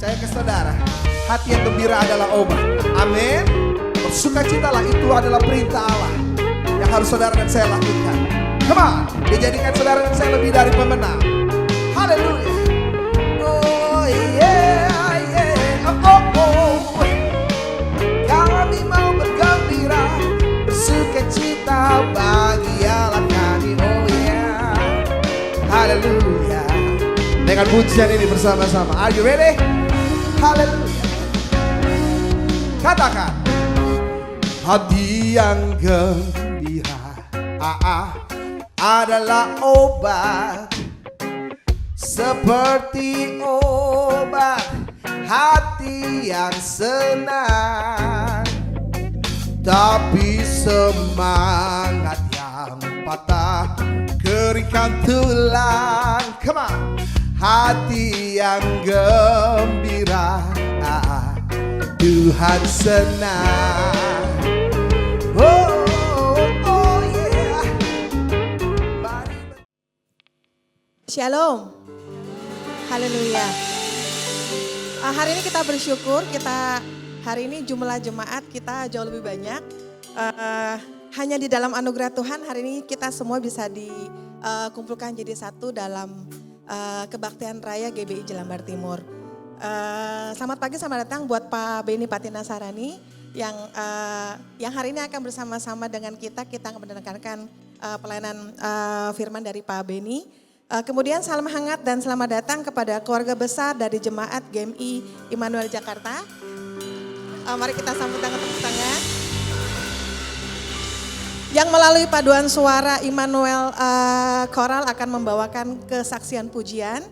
Percaya ke saudara, hati yang gembira adalah obat. Amin. Bersukacitalah, itu adalah perintah Allah yang harus saudara dan saya lakukan. Come on, dijadikan saudara dan saya lebih dari pemenang. Haleluya. Oh yeah, yeah. Oh. Kami mau bergembira, bersukacita, bahagialah kami. Oh yeah. Haleluya. Dengan pujian ini bersama-sama. Are you ready? Haleluya. Katakan, hati yang gembira adalah obat, seperti obat hati yang senang. Tapi semangat yang patah keringkan tulang. Come on. Hati yang gembira, Tuhan senang. Oh yeah. Shalom. Haleluya. Hari ini kita bersyukur, hari ini jumlah jemaat kita jauh lebih banyak. Hanya di dalam anugerah Tuhan hari ini kita semua bisa dikumpulkan jadi satu dalam kebaktian raya GBI Jelambar Timur. Selamat pagi, selamat datang buat Pak Beni Patina Sarani yang hari ini akan bersama-sama dengan kita akan mendengarkan pelayanan firman dari Pak Beni. Kemudian salam hangat dan selamat datang kepada keluarga besar dari jemaat GMI Immanuel Jakarta. Mari kita sambut dengan tepuk tangan. Yang melalui paduan suara Immanuel Choral akan membawakan kesaksian pujian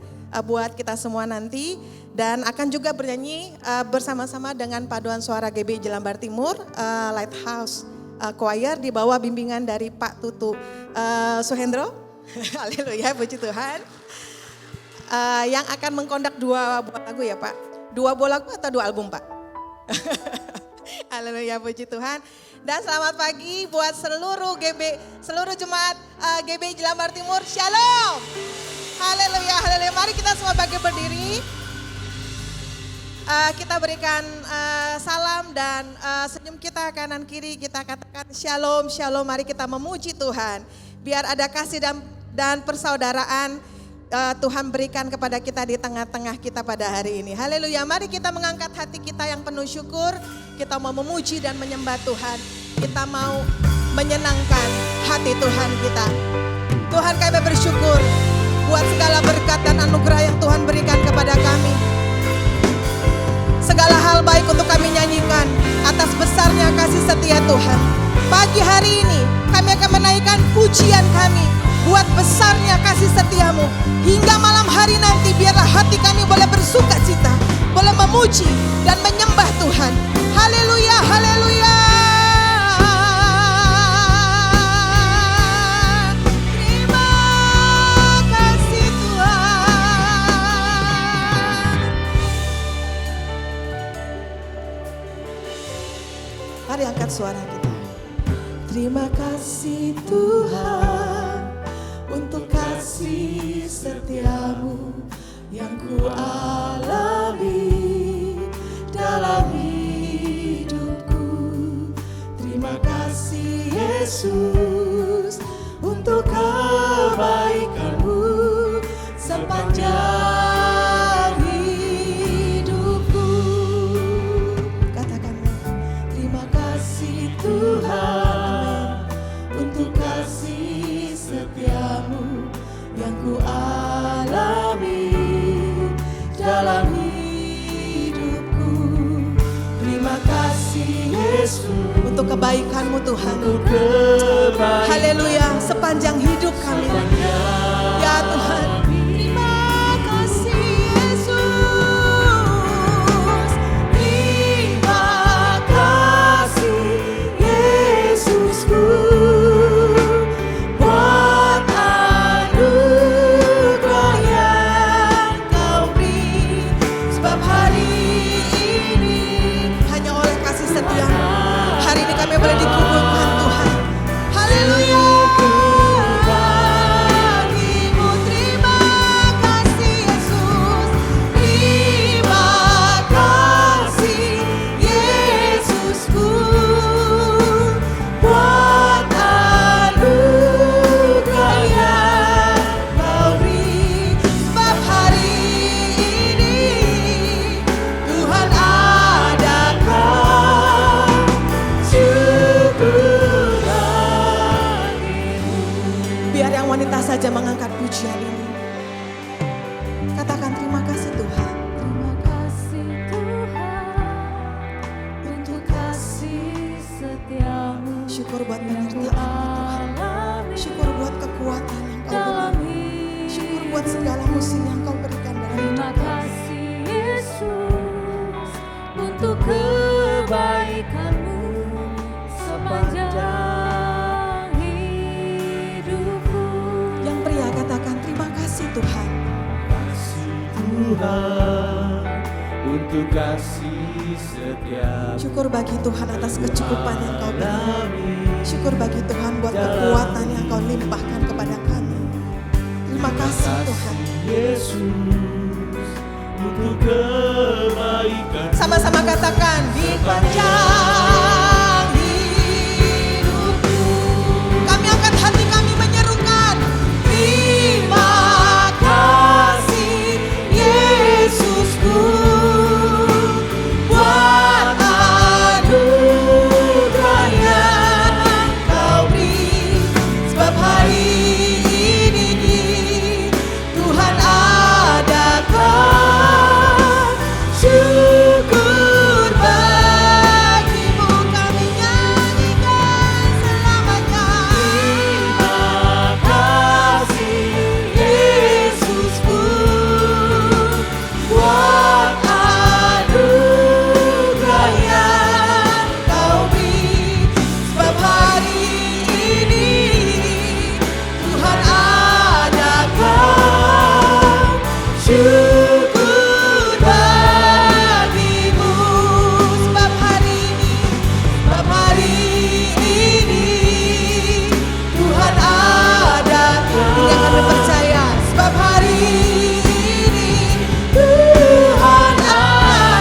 buat kita semua nanti. Dan akan juga bernyanyi bersama-sama dengan paduan suara GBI Jelambar Timur, Lighthouse Choir di bawah bimbingan dari Pak Tutu Suhendro. Haleluya, puji Tuhan. Yang akan mengkondak 2 buah lagu ya Pak? 2 buah lagu atau 2 album Pak? Haleluya, puji Tuhan. Dan selamat pagi buat seluruh jemaat GBI Jelambar Timur. Shalom. Haleluya, haleluya. Mari kita semua bangkit berdiri. Kita berikan salam dan senyum kita kanan kiri, kita katakan shalom, shalom. Mari kita memuji Tuhan. Biar ada kasih dan persaudaraan Tuhan berikan kepada kita di tengah-tengah kita pada hari ini. Haleluya, mari kita mengangkat hati kita yang penuh syukur. Kita mau memuji dan menyembah Tuhan. Kita mau menyenangkan hati Tuhan kita. Tuhan, kami bersyukur buat segala berkat dan anugerah yang Tuhan berikan kepada kami. Segala hal baik untuk kami nyanyikan atas besarnya kasih setia Tuhan. Pagi hari ini kami akan menaikkan pujian kami buat besarnya kasih setiamu. Hingga malam hari nanti biarlah hati kami boleh bersuka cita, boleh memuji dan menyembah Tuhan. Haleluya, haleluya. Terima kasih Tuhan. Mari angkat suara kita. Terima kasih Tuhan untuk kasih setiamu yang ku alami dalam hidupku. Terima kasih Yesus untuk kebaikanmu sepanjang hidupku. Katakan, terima kasih Tuhan untuk kasih setiamu yang ku alami dalam hidupku. Terima kasih Yesus untuk kebaikanmu Tuhan. Haleluya, sepanjang hidup kami. Ya Tuhan. Terima kasih Yesus. Terima kasih Yesusku. Buat anugerah yang kau beri. Sebab hari ini hanya oleh kasih setiamu hari ini kami boleh dikumpulkan Tuhan. Haleluya. Bagimu terima kasih Yesus. Terima pujian ini. Katakan terima kasih Tuhan. Terima kasih Tuhan untuk kasih setiamu. Syukur buat penyertaan Tuhan. Syukur buat kekuatan yang kau berikan. Syukur buat segala musim yang kau berikan dalam hidup Terima kami. kasih Yesus untuk kebaikanmu sepanjang hidupku. Yang pria katakan terima kasih Tuhan. Tuhan untuk kasih setia. Syukur bagi Tuhan atas kecukupan yang kau beri. Syukur bagi Tuhan buat kekuatan yang kau limpahkan kepada kami. Terima kasih Tuhan. Yesus untuk kebaikan. Sama-sama katakan di panjang hidupku. Kami angkat hati kami menyerukan. Terima kasih Yesusku buat anugerah yang kau beri. Sebab hari ini Tuhan adakan syukur bagimu. Kami nyanyikan selamanya. Terima kasih Yesusku buat anugerah yang kau beri. Sebab hari ini Tuhan adakan syukur bagimu. Sebab hari ini Tuhan adakan. Ini yang kami percaya. Sebab hari ini Tuhan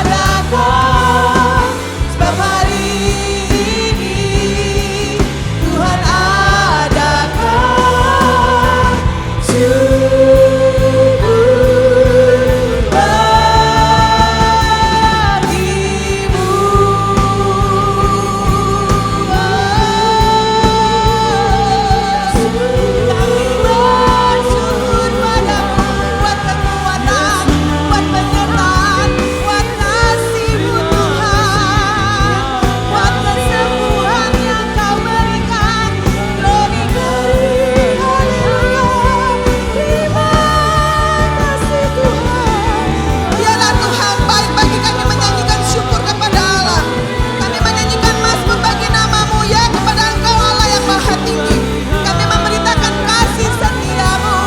adakan. Sebab hari ini Tuhan adakan syukur bagimu. Kami bersyukur padamu buat kekuatan, buat penyertaan, buat kasih-Mu Tuhan, buat kesembuhan yang kau berikan. Glory, glory, haleluya. Terima kasih Tuhan. Biarlah Tuhan baik bagi kami menyanyikan syukur kepada Allah. Kami menyanyikan mazmur bagi nama-Mu ya kepada Engkau Allah yang maha tinggi. Kami memberitakan kasih setia-Mu.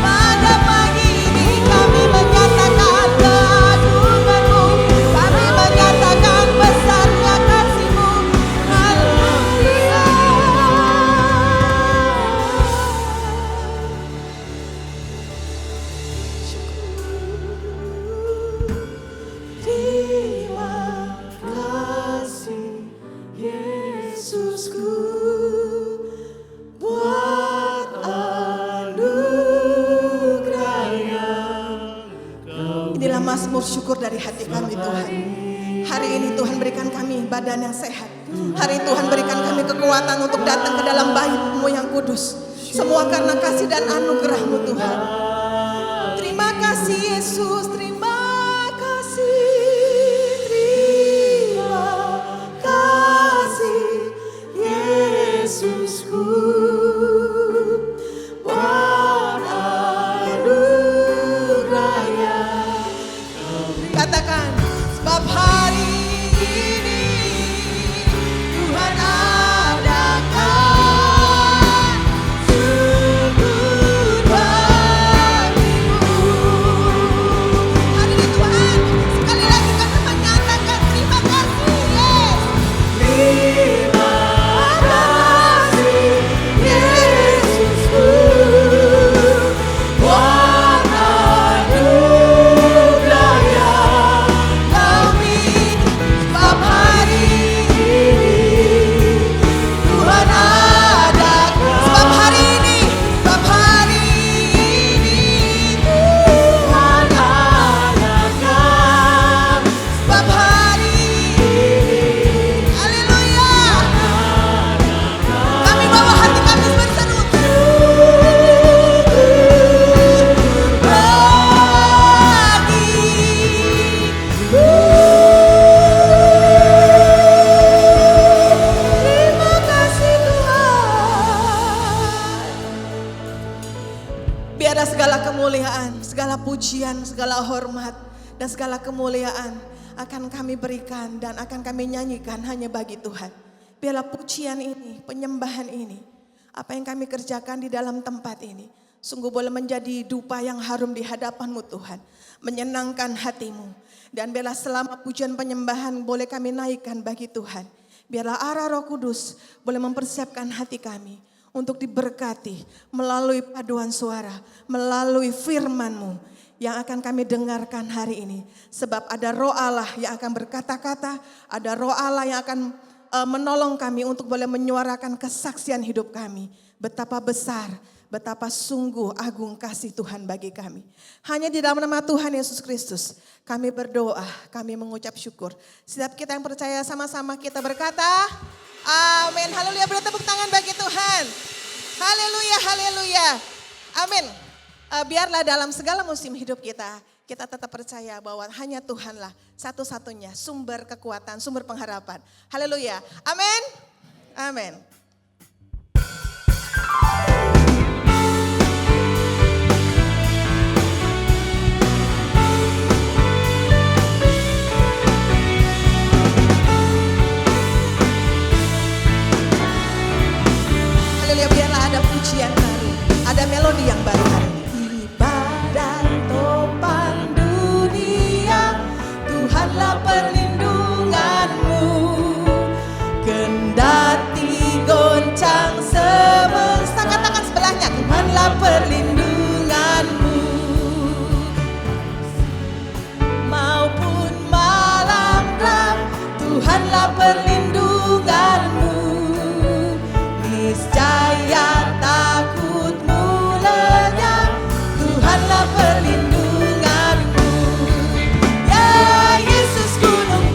Pada pagi ini kami menyatakan keagungan-Mu. Kami menyatakan besarnya kasih-Mu. Haleluya. Terima kasih Yesusku buat anugerah yang Inilah mazmur syukur dari hati kami Tuhan. Hari ini Tuhan berikan kami badan yang sehat. Hari ini Tuhan berikan kami kekuatan untuk datang ke dalam bait-Mu yang kudus. Semua karena kasih dan anugerah-Mu Tuhan. Terima kasih Yesus, terima kasih, terima kasih Yesusku buat anugerah yang kau beri. Katakan, sebab hari ini Tuhan adakan syukur bagimu. Hari ini Tuhan, sekali lagi kami menyatakan terima kasih Yesus. Terima kasih Yesusku buat anugerah yang kau beri. Sebab pujian, segala hormat, dan segala kemuliaan akan kami berikan dan akan kami nyanyikan hanya bagi Tuhan. Biarlah pujian ini, penyembahan ini, apa yang kami kerjakan di dalam tempat ini, sungguh boleh menjadi dupa yang harum di hadapan-Mu Tuhan. Menyenangkan hati-Mu. Dan biarlah selama pujian penyembahan boleh kami naikkan bagi Tuhan. Biarlah arah Roh Kudus boleh mempersiapkan hati kami untuk diberkati melalui paduan suara, melalui firman-Mu yang akan kami dengarkan hari ini. Sebab ada Roh Allah yang akan berkata-kata, ada Roh Allah yang akan menolong kami untuk boleh menyuarakan kesaksian hidup kami. Betapa besar, betapa sungguh agung kasih Tuhan bagi kami. Hanya di dalam nama Tuhan Yesus Kristus kami berdoa, kami mengucap syukur. Setiap kita yang percaya sama-sama kita berkata, amin. Haleluya, beri tepuk tangan bagi Tuhan. Haleluya, haleluya. Amin. Biarlah dalam segala musim hidup kita tetap percaya bahwa hanya Tuhanlah satu-satunya sumber kekuatan, sumber pengharapan. Haleluya. Amin. Amin. Haleluya, biarlah ada pujian baru, ada melodi yang baru hari ini. Ibadah topan dunia, Tuhanlah perlindunganmu. Kendati goncang semesta, katakan sebelahnya, Tuhanlah perlindunganmu. Maupun malam gelap, Tuhanlah perlindunganmu. Niscaya takutmu lenyap, Tuhanlah perlindunganmu. Ya Yesus gunung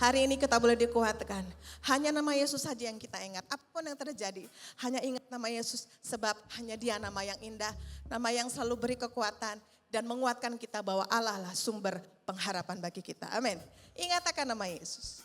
Hari ini kita boleh dikuatkan. Hanya nama Yesus saja yang kita ingat. Apapun yang terjadi, hanya ingat nama Yesus. Sebab hanya Dia nama yang indah, nama yang selalu beri kekuatan dan menguatkan kita bahwa Allah lah sumber pengharapan bagi kita. Amin. Ingat akan nama Yesus.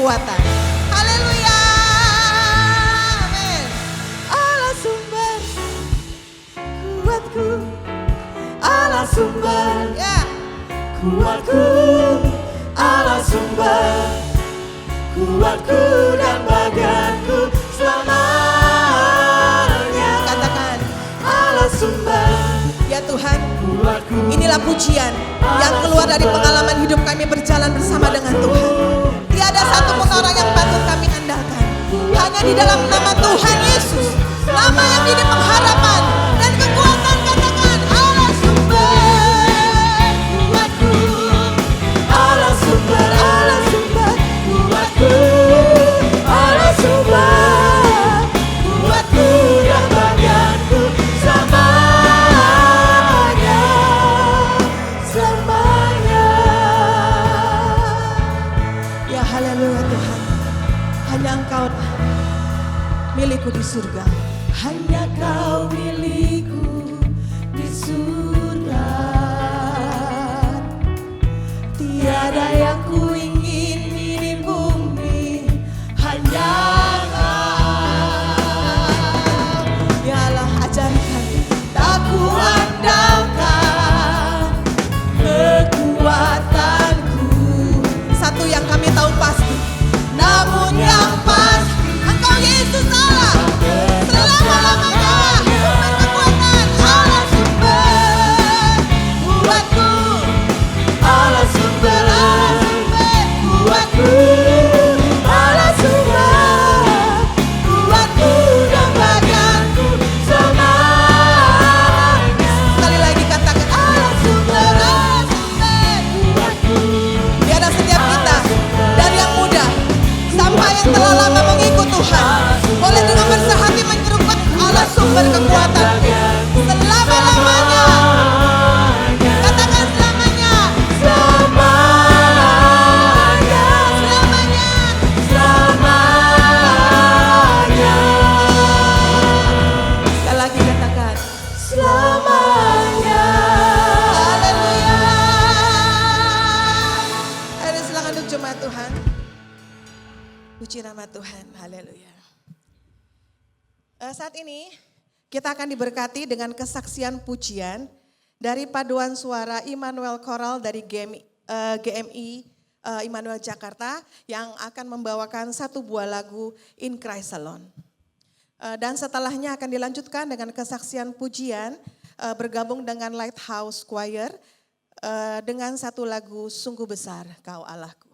kekuatan. Haleluya. Amin. Allah sumber kuatku. Allah sumber ya kuatku. Allah sumber kuatku dan bagianku selamanya. Katakan Allah sumber. Ya Tuhan, inilah pujian yang keluar dari pengalaman hidup kami berjalan bersama dengan Tuhan. Tiada satu pun orang yang patut kami andalkan. Hanya di dalam nama Tuhan Yesus, nama yang menjadi pengharapan dan kekuatan. Katakan Allah sumber kuatku. Allah sumber kuatku. Allah sumber kuatku dan bagianku selamanya. Ya haleluya Tuhan, hanya Engkau milikku di surga. Hanya Kau milikku di Tuhan. Puji nama Tuhan. Haleluya. Saat ini kita akan diberkati dengan kesaksian pujian dari paduan suara Immanuel Choral dari GMI Immanuel Jakarta yang akan membawakan satu buah lagu In Christ Alone. Dan setelahnya akan dilanjutkan dengan kesaksian pujian bergabung dengan Lighthouse Choir dengan satu lagu Sungguh Besar Kau Allahku.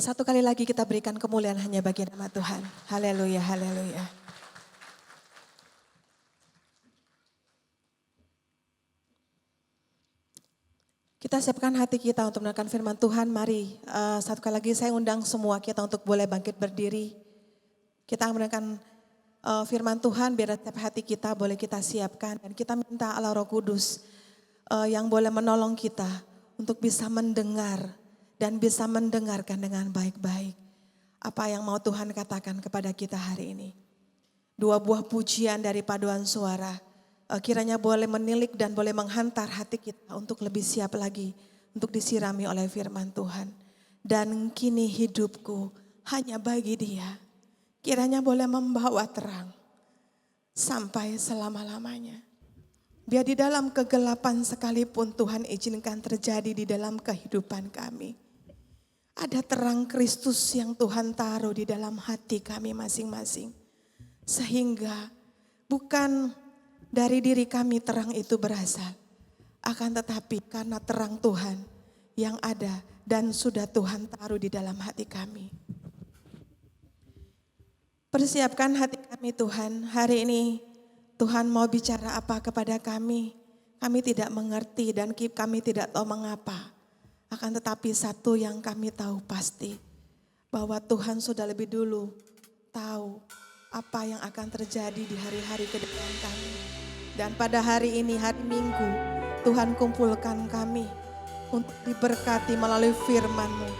Satu kali lagi kita berikan kemuliaan hanya bagi nama Tuhan. Haleluya, haleluya. Kita siapkan hati kita untuk mendengarkan firman Tuhan. Mari satu kali lagi saya undang semua kita untuk boleh bangkit berdiri. Kita akan mendengarkan firman Tuhan, biar setiap hati kita boleh kita siapkan. Dan kita minta Allah Roh Kudus yang boleh menolong kita untuk bisa mendengar dan bisa mendengarkan dengan baik-baik apa yang mau Tuhan katakan kepada kita hari ini. 2 buah pujian dari paduan suara kiranya boleh menilik dan boleh menghantar hati kita untuk lebih siap lagi untuk disirami oleh firman Tuhan. Dan kini hidupku hanya bagi Dia, kiranya boleh membawa terang sampai selama-lamanya. Biar di dalam kegelapan sekalipun Tuhan izinkan terjadi di dalam kehidupan kami. Ada terang Kristus yang Tuhan taruh di dalam hati kami masing-masing. Sehingga bukan dari diri kami terang itu berasal. Akan tetapi karena terang Tuhan yang ada dan sudah Tuhan taruh di dalam hati kami. Persiapkan hati kami Tuhan. Hari ini Tuhan mau bicara apa kepada kami. Kami tidak mengerti dan kami tidak tahu mengapa. Akan tetapi satu yang kami tahu pasti, bahwa Tuhan sudah lebih dulu tahu apa yang akan terjadi di hari-hari ke depan kami. Dan pada hari ini, hari Minggu, Tuhan kumpulkan kami untuk diberkati melalui firman-Mu.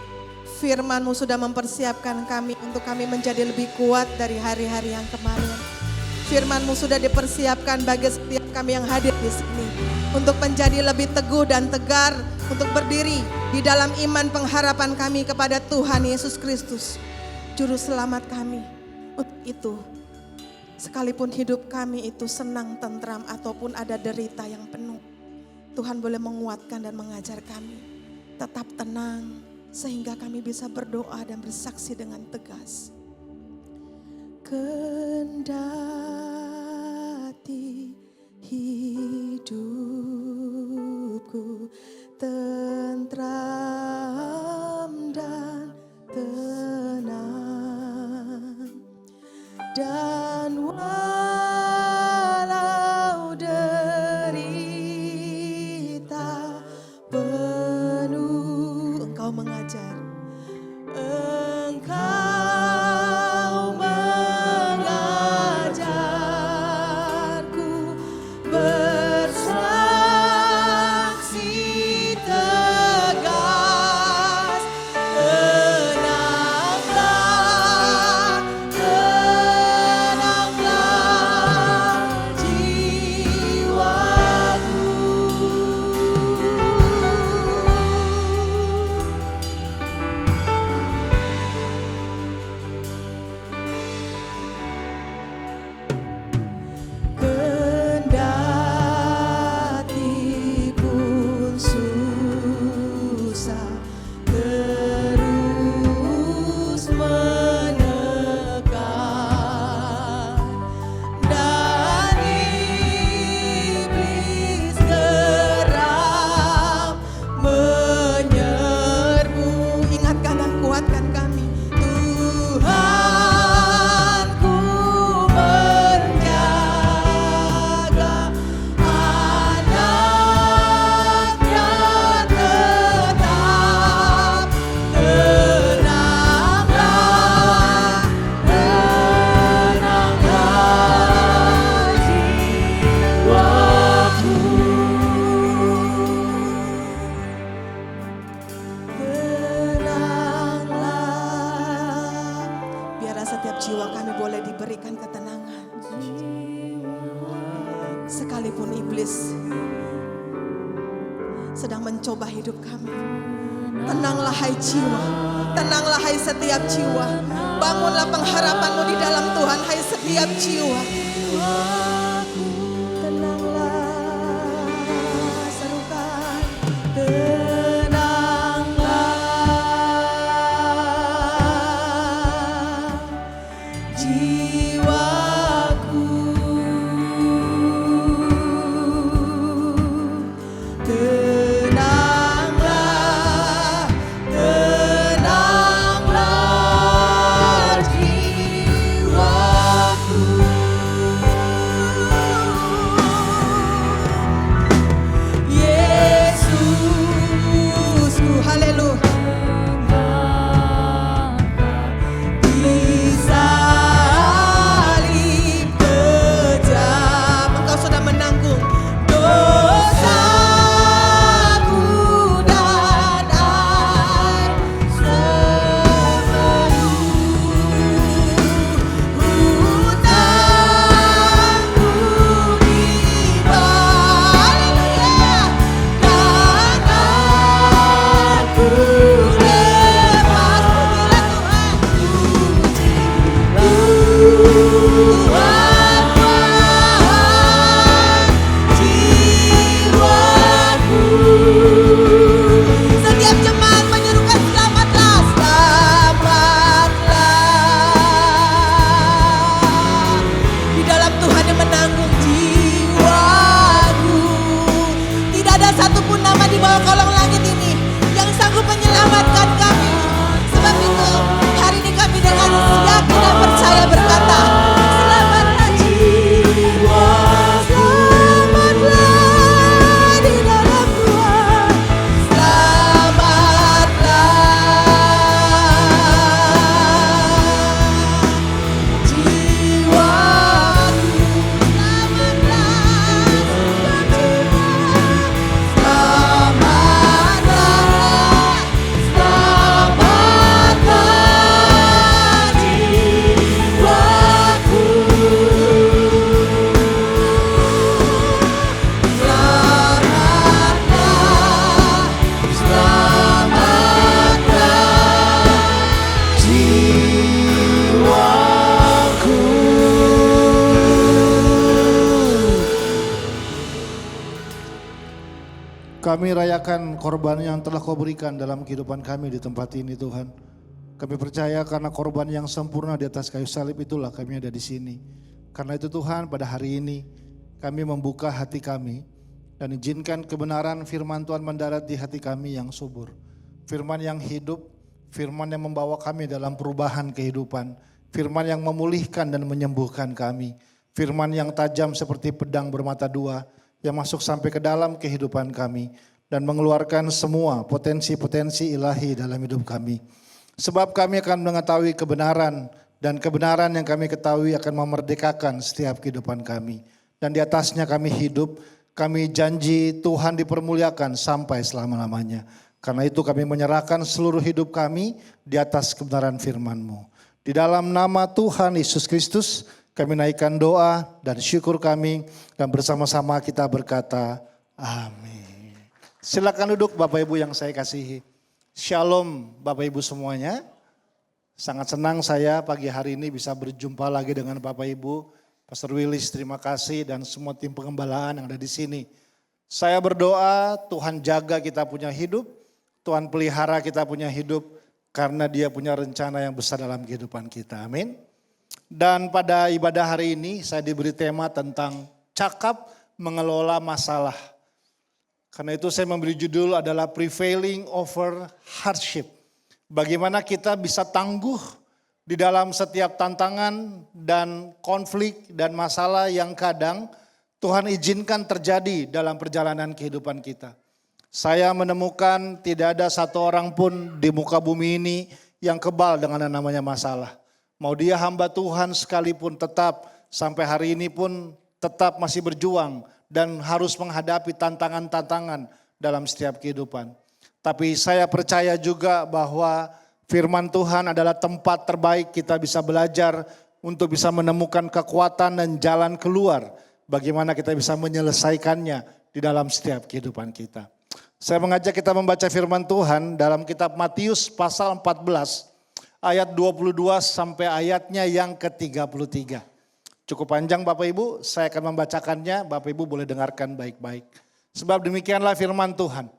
Firman-Mu sudah mempersiapkan kami untuk kami menjadi lebih kuat dari hari-hari yang kemarin. Firman-Mu sudah dipersiapkan bagi setiap kami yang hadir di sini untuk menjadi lebih teguh dan tegar, untuk berdiri di dalam iman pengharapan kami kepada Tuhan Yesus Kristus, Juru Selamat kami. Untuk itu, sekalipun hidup kami itu senang, tentram, ataupun ada derita yang penuh, Tuhan boleh menguatkan dan mengajar kami tetap tenang, sehingga kami bisa berdoa dan bersaksi dengan tegas. Kendati hidupku tentram dan tenang, dan walau derita penuh, Engkau mengajar, Engkau mengajarku bersaksi tegas. Tenanglah, tenanglah jiwaku. Kendati pun susah terus menekan, dan iblis geram menyerbu. Ingatkan dan kuatkan kami, Tuhan ku menjaga anaknya tetap. Tenanglah, tenanglah jiwaku. Tenanglah, biarlah setiap jiwa kami boleh diberikan ketenangan. Sekalipun iblis sedang mencoba hidup kami, tenanglah hai jiwa, tenanglah hai setiap jiwa. Bangunlah pengharapanmu di dalam Tuhan hai setiap jiwa. Tenanglah, serukan, tenanglah jiwaku. Tenanglah, tenanglah percayakan korban yang telah kau berikan dalam kehidupan kami di tempat ini Tuhan. Kami percaya karena korban yang sempurna di atas kayu salib itulah kami ada di sini. Karena itu Tuhan, pada hari ini kami membuka hati kami dan izinkan kebenaran firman Tuhan mendarat di hati kami yang subur. Firman yang hidup, firman yang membawa kami dalam perubahan kehidupan. Firman yang memulihkan dan menyembuhkan kami. Firman yang tajam seperti pedang bermata dua yang masuk sampai ke dalam kehidupan kami dan mengeluarkan semua potensi-potensi ilahi dalam hidup kami. Sebab kami akan mengetahui kebenaran dan kebenaran yang kami ketahui akan memerdekakan setiap kehidupan kami. Dan di atasnya kami hidup, kami janji Tuhan dipermuliakan sampai selama-lamanya. Karena itu kami menyerahkan seluruh hidup kami di atas kebenaran firman-Mu. Di dalam nama Tuhan Yesus Kristus kami naikkan doa dan syukur kami dan bersama-sama kita berkata amin. Silakan duduk Bapak Ibu yang saya kasihi. Shalom Bapak Ibu semuanya. Sangat senang saya pagi hari ini bisa berjumpa lagi dengan Bapak Ibu. Pastor Willis terima kasih dan semua tim pengembalaan yang ada di sini. Saya berdoa Tuhan jaga kita punya hidup, Tuhan pelihara kita punya hidup karena Dia punya rencana yang besar dalam kehidupan kita. Amin. Dan pada ibadah hari ini saya diberi tema tentang cakap mengelola masalah. Karena itu saya memberi judul adalah Prevailing Over Hardship. Bagaimana kita bisa tangguh di dalam setiap tantangan dan konflik dan masalah yang kadang Tuhan izinkan terjadi dalam perjalanan kehidupan kita. Saya menemukan tidak ada satu orang pun di muka bumi ini yang kebal dengan yang namanya masalah. Mau dia hamba Tuhan sekalipun tetap sampai hari ini pun tetap masih berjuang dan harus menghadapi tantangan-tantangan dalam setiap kehidupan. Tapi saya percaya juga bahwa firman Tuhan adalah tempat terbaik kita bisa belajar untuk bisa menemukan kekuatan dan jalan keluar. Bagaimana kita bisa menyelesaikannya di dalam setiap kehidupan kita. Saya mengajak kita membaca firman Tuhan dalam kitab Matius pasal 14 ayat 22 sampai ayatnya yang ke-33. Cukup panjang Bapak Ibu, saya akan membacakannya, Bapak Ibu boleh dengarkan baik-baik. Sebab demikianlah firman Tuhan.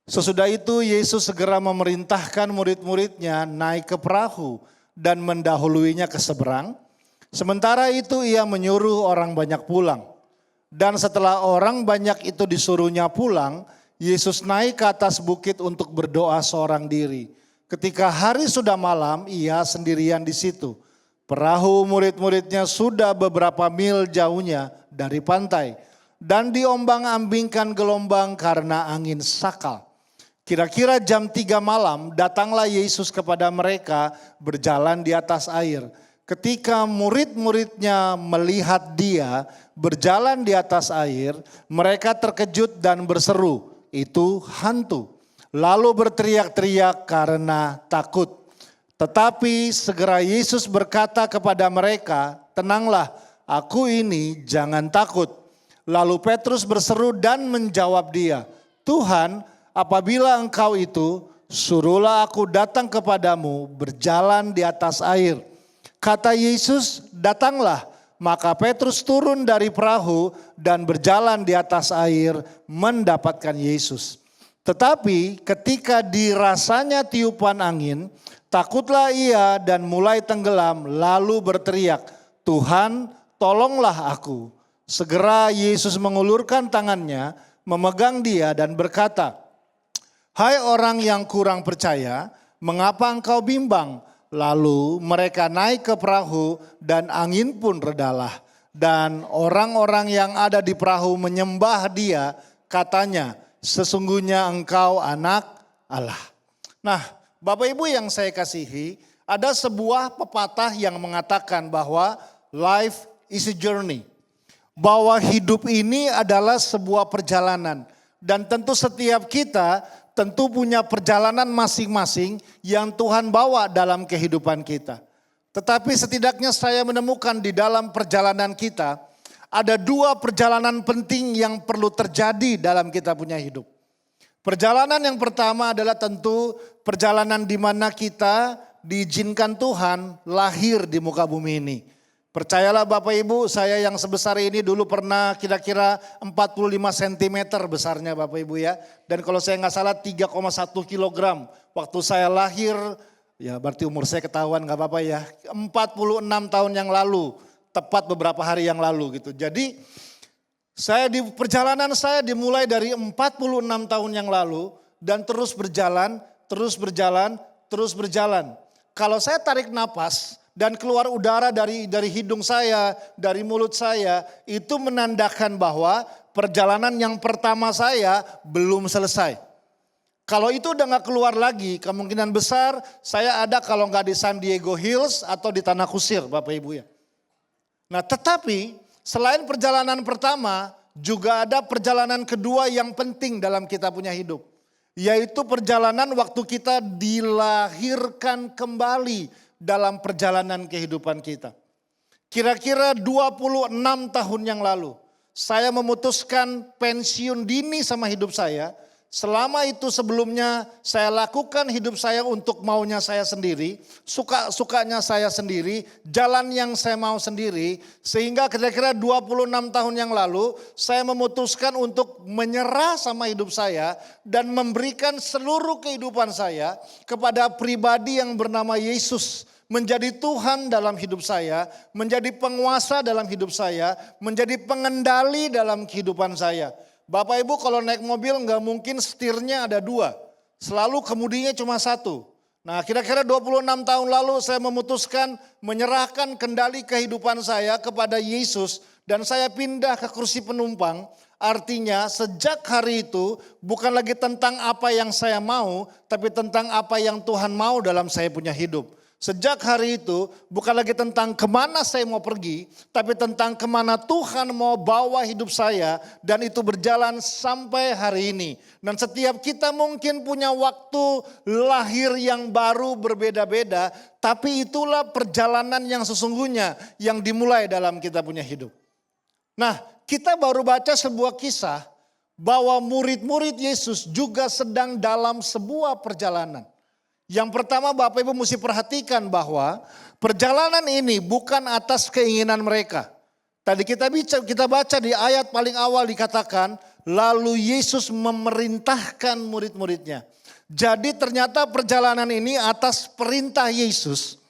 Sesudah itu Yesus segera memerintahkan murid-muridnya naik ke perahu dan mendahuluinya ke seberang. Sementara itu ia menyuruh orang banyak pulang. Dan setelah orang banyak itu disuruhnya pulang, Yesus naik ke atas bukit untuk berdoa seorang diri. Ketika hari sudah malam, ia sendirian di situ. Perahu murid-muridnya sudah beberapa mil jauhnya dari pantai. Dan diombang-ambingkan gelombang karena angin sakal. Kira-kira jam 3 malam datanglah Yesus kepada mereka berjalan di atas air. Ketika murid-muridnya melihat dia berjalan di atas air, mereka terkejut dan berseru, itu hantu. Lalu berteriak-teriak karena takut. Tetapi segera Yesus berkata kepada mereka, tenanglah, aku ini, jangan takut. Lalu Petrus berseru dan menjawab dia, Tuhan, apabila engkau itu, suruhlah aku datang kepadamu berjalan di atas air. Kata Yesus, datanglah. Maka Petrus turun dari perahu dan berjalan di atas air mendapatkan Yesus. Tetapi ketika dirasanya tiupan angin, takutlah ia dan mulai tenggelam lalu berteriak, Tuhan tolonglah aku. Segera Yesus mengulurkan tangannya, memegang dia dan berkata, hai orang yang kurang percaya, mengapa engkau bimbang? Lalu mereka naik ke perahu dan angin pun redalah. Dan orang-orang yang ada di perahu menyembah dia, katanya, sesungguhnya engkau anak Allah. Nah, Bapak Ibu yang saya kasihi, ada sebuah pepatah yang mengatakan bahwa life is a journey. Bahwa hidup ini adalah sebuah perjalanan. Dan tentu setiap kita tentu punya perjalanan masing-masing yang Tuhan bawa dalam kehidupan kita. Tetapi setidaknya saya menemukan di dalam perjalanan kita, ada dua perjalanan penting yang perlu terjadi dalam kita punya hidup. Perjalanan yang pertama adalah tentu perjalanan di mana kita diizinkan Tuhan lahir di muka bumi ini. Percayalah Bapak Ibu, saya yang sebesar ini dulu pernah kira-kira 45 cm besarnya Bapak Ibu ya. Dan kalau saya nggak salah 3,1 kilogram. Waktu saya lahir, ya berarti umur saya ketahuan nggak apa-apa ya. 46 tahun yang lalu, tepat beberapa hari yang lalu gitu. Jadi perjalanan saya dimulai dari 46 tahun yang lalu dan terus berjalan, terus berjalan, terus berjalan. Kalau saya tarik napas dan keluar udara dari hidung saya, dari mulut saya, itu menandakan bahwa perjalanan yang pertama saya belum selesai. Kalau itu udah gak keluar lagi, kemungkinan besar saya ada kalau nggak di San Diego Hills atau di Tanah Kusir Bapak Ibu ya. Nah tetapi selain perjalanan pertama, juga ada perjalanan kedua yang penting dalam kita punya hidup. Yaitu perjalanan waktu kita dilahirkan kembali dalam perjalanan kehidupan kita. Kira-kira 26 tahun yang lalu, saya memutuskan pensiun dini sama hidup saya. Selama itu sebelumnya saya lakukan hidup saya untuk maunya saya sendiri, suka-sukanya saya sendiri, jalan yang saya mau sendiri. Sehingga kira-kira 26 tahun yang lalu saya memutuskan untuk menyerah sama hidup saya dan memberikan seluruh kehidupan saya kepada pribadi yang bernama Yesus. Menjadi Tuhan dalam hidup saya, menjadi penguasa dalam hidup saya, menjadi pengendali dalam kehidupan saya. Bapak Ibu kalau naik mobil nggak mungkin setirnya ada dua. Selalu kemudinya cuma satu. Nah kira-kira 26 tahun lalu saya memutuskan menyerahkan kendali kehidupan saya kepada Yesus. Dan saya pindah ke kursi penumpang. Artinya sejak hari itu bukan lagi tentang apa yang saya mau. Tapi tentang apa yang Tuhan mau dalam saya punya hidup. Sejak hari itu bukan lagi tentang kemana saya mau pergi, tapi tentang kemana Tuhan mau bawa hidup saya dan itu berjalan sampai hari ini. Dan setiap kita mungkin punya waktu lahir yang baru berbeda-beda, tapi itulah perjalanan yang sesungguhnya yang dimulai dalam kita punya hidup. Nah, kita baru baca sebuah kisah bahwa murid-murid Yesus juga sedang dalam sebuah perjalanan. Yang pertama Bapak Ibu mesti perhatikan bahwa perjalanan ini bukan atas keinginan mereka. Tadi kita baca di ayat paling awal dikatakan, lalu Yesus memerintahkan murid-muridnya. Jadi ternyata perjalanan ini atas perintah Yesus.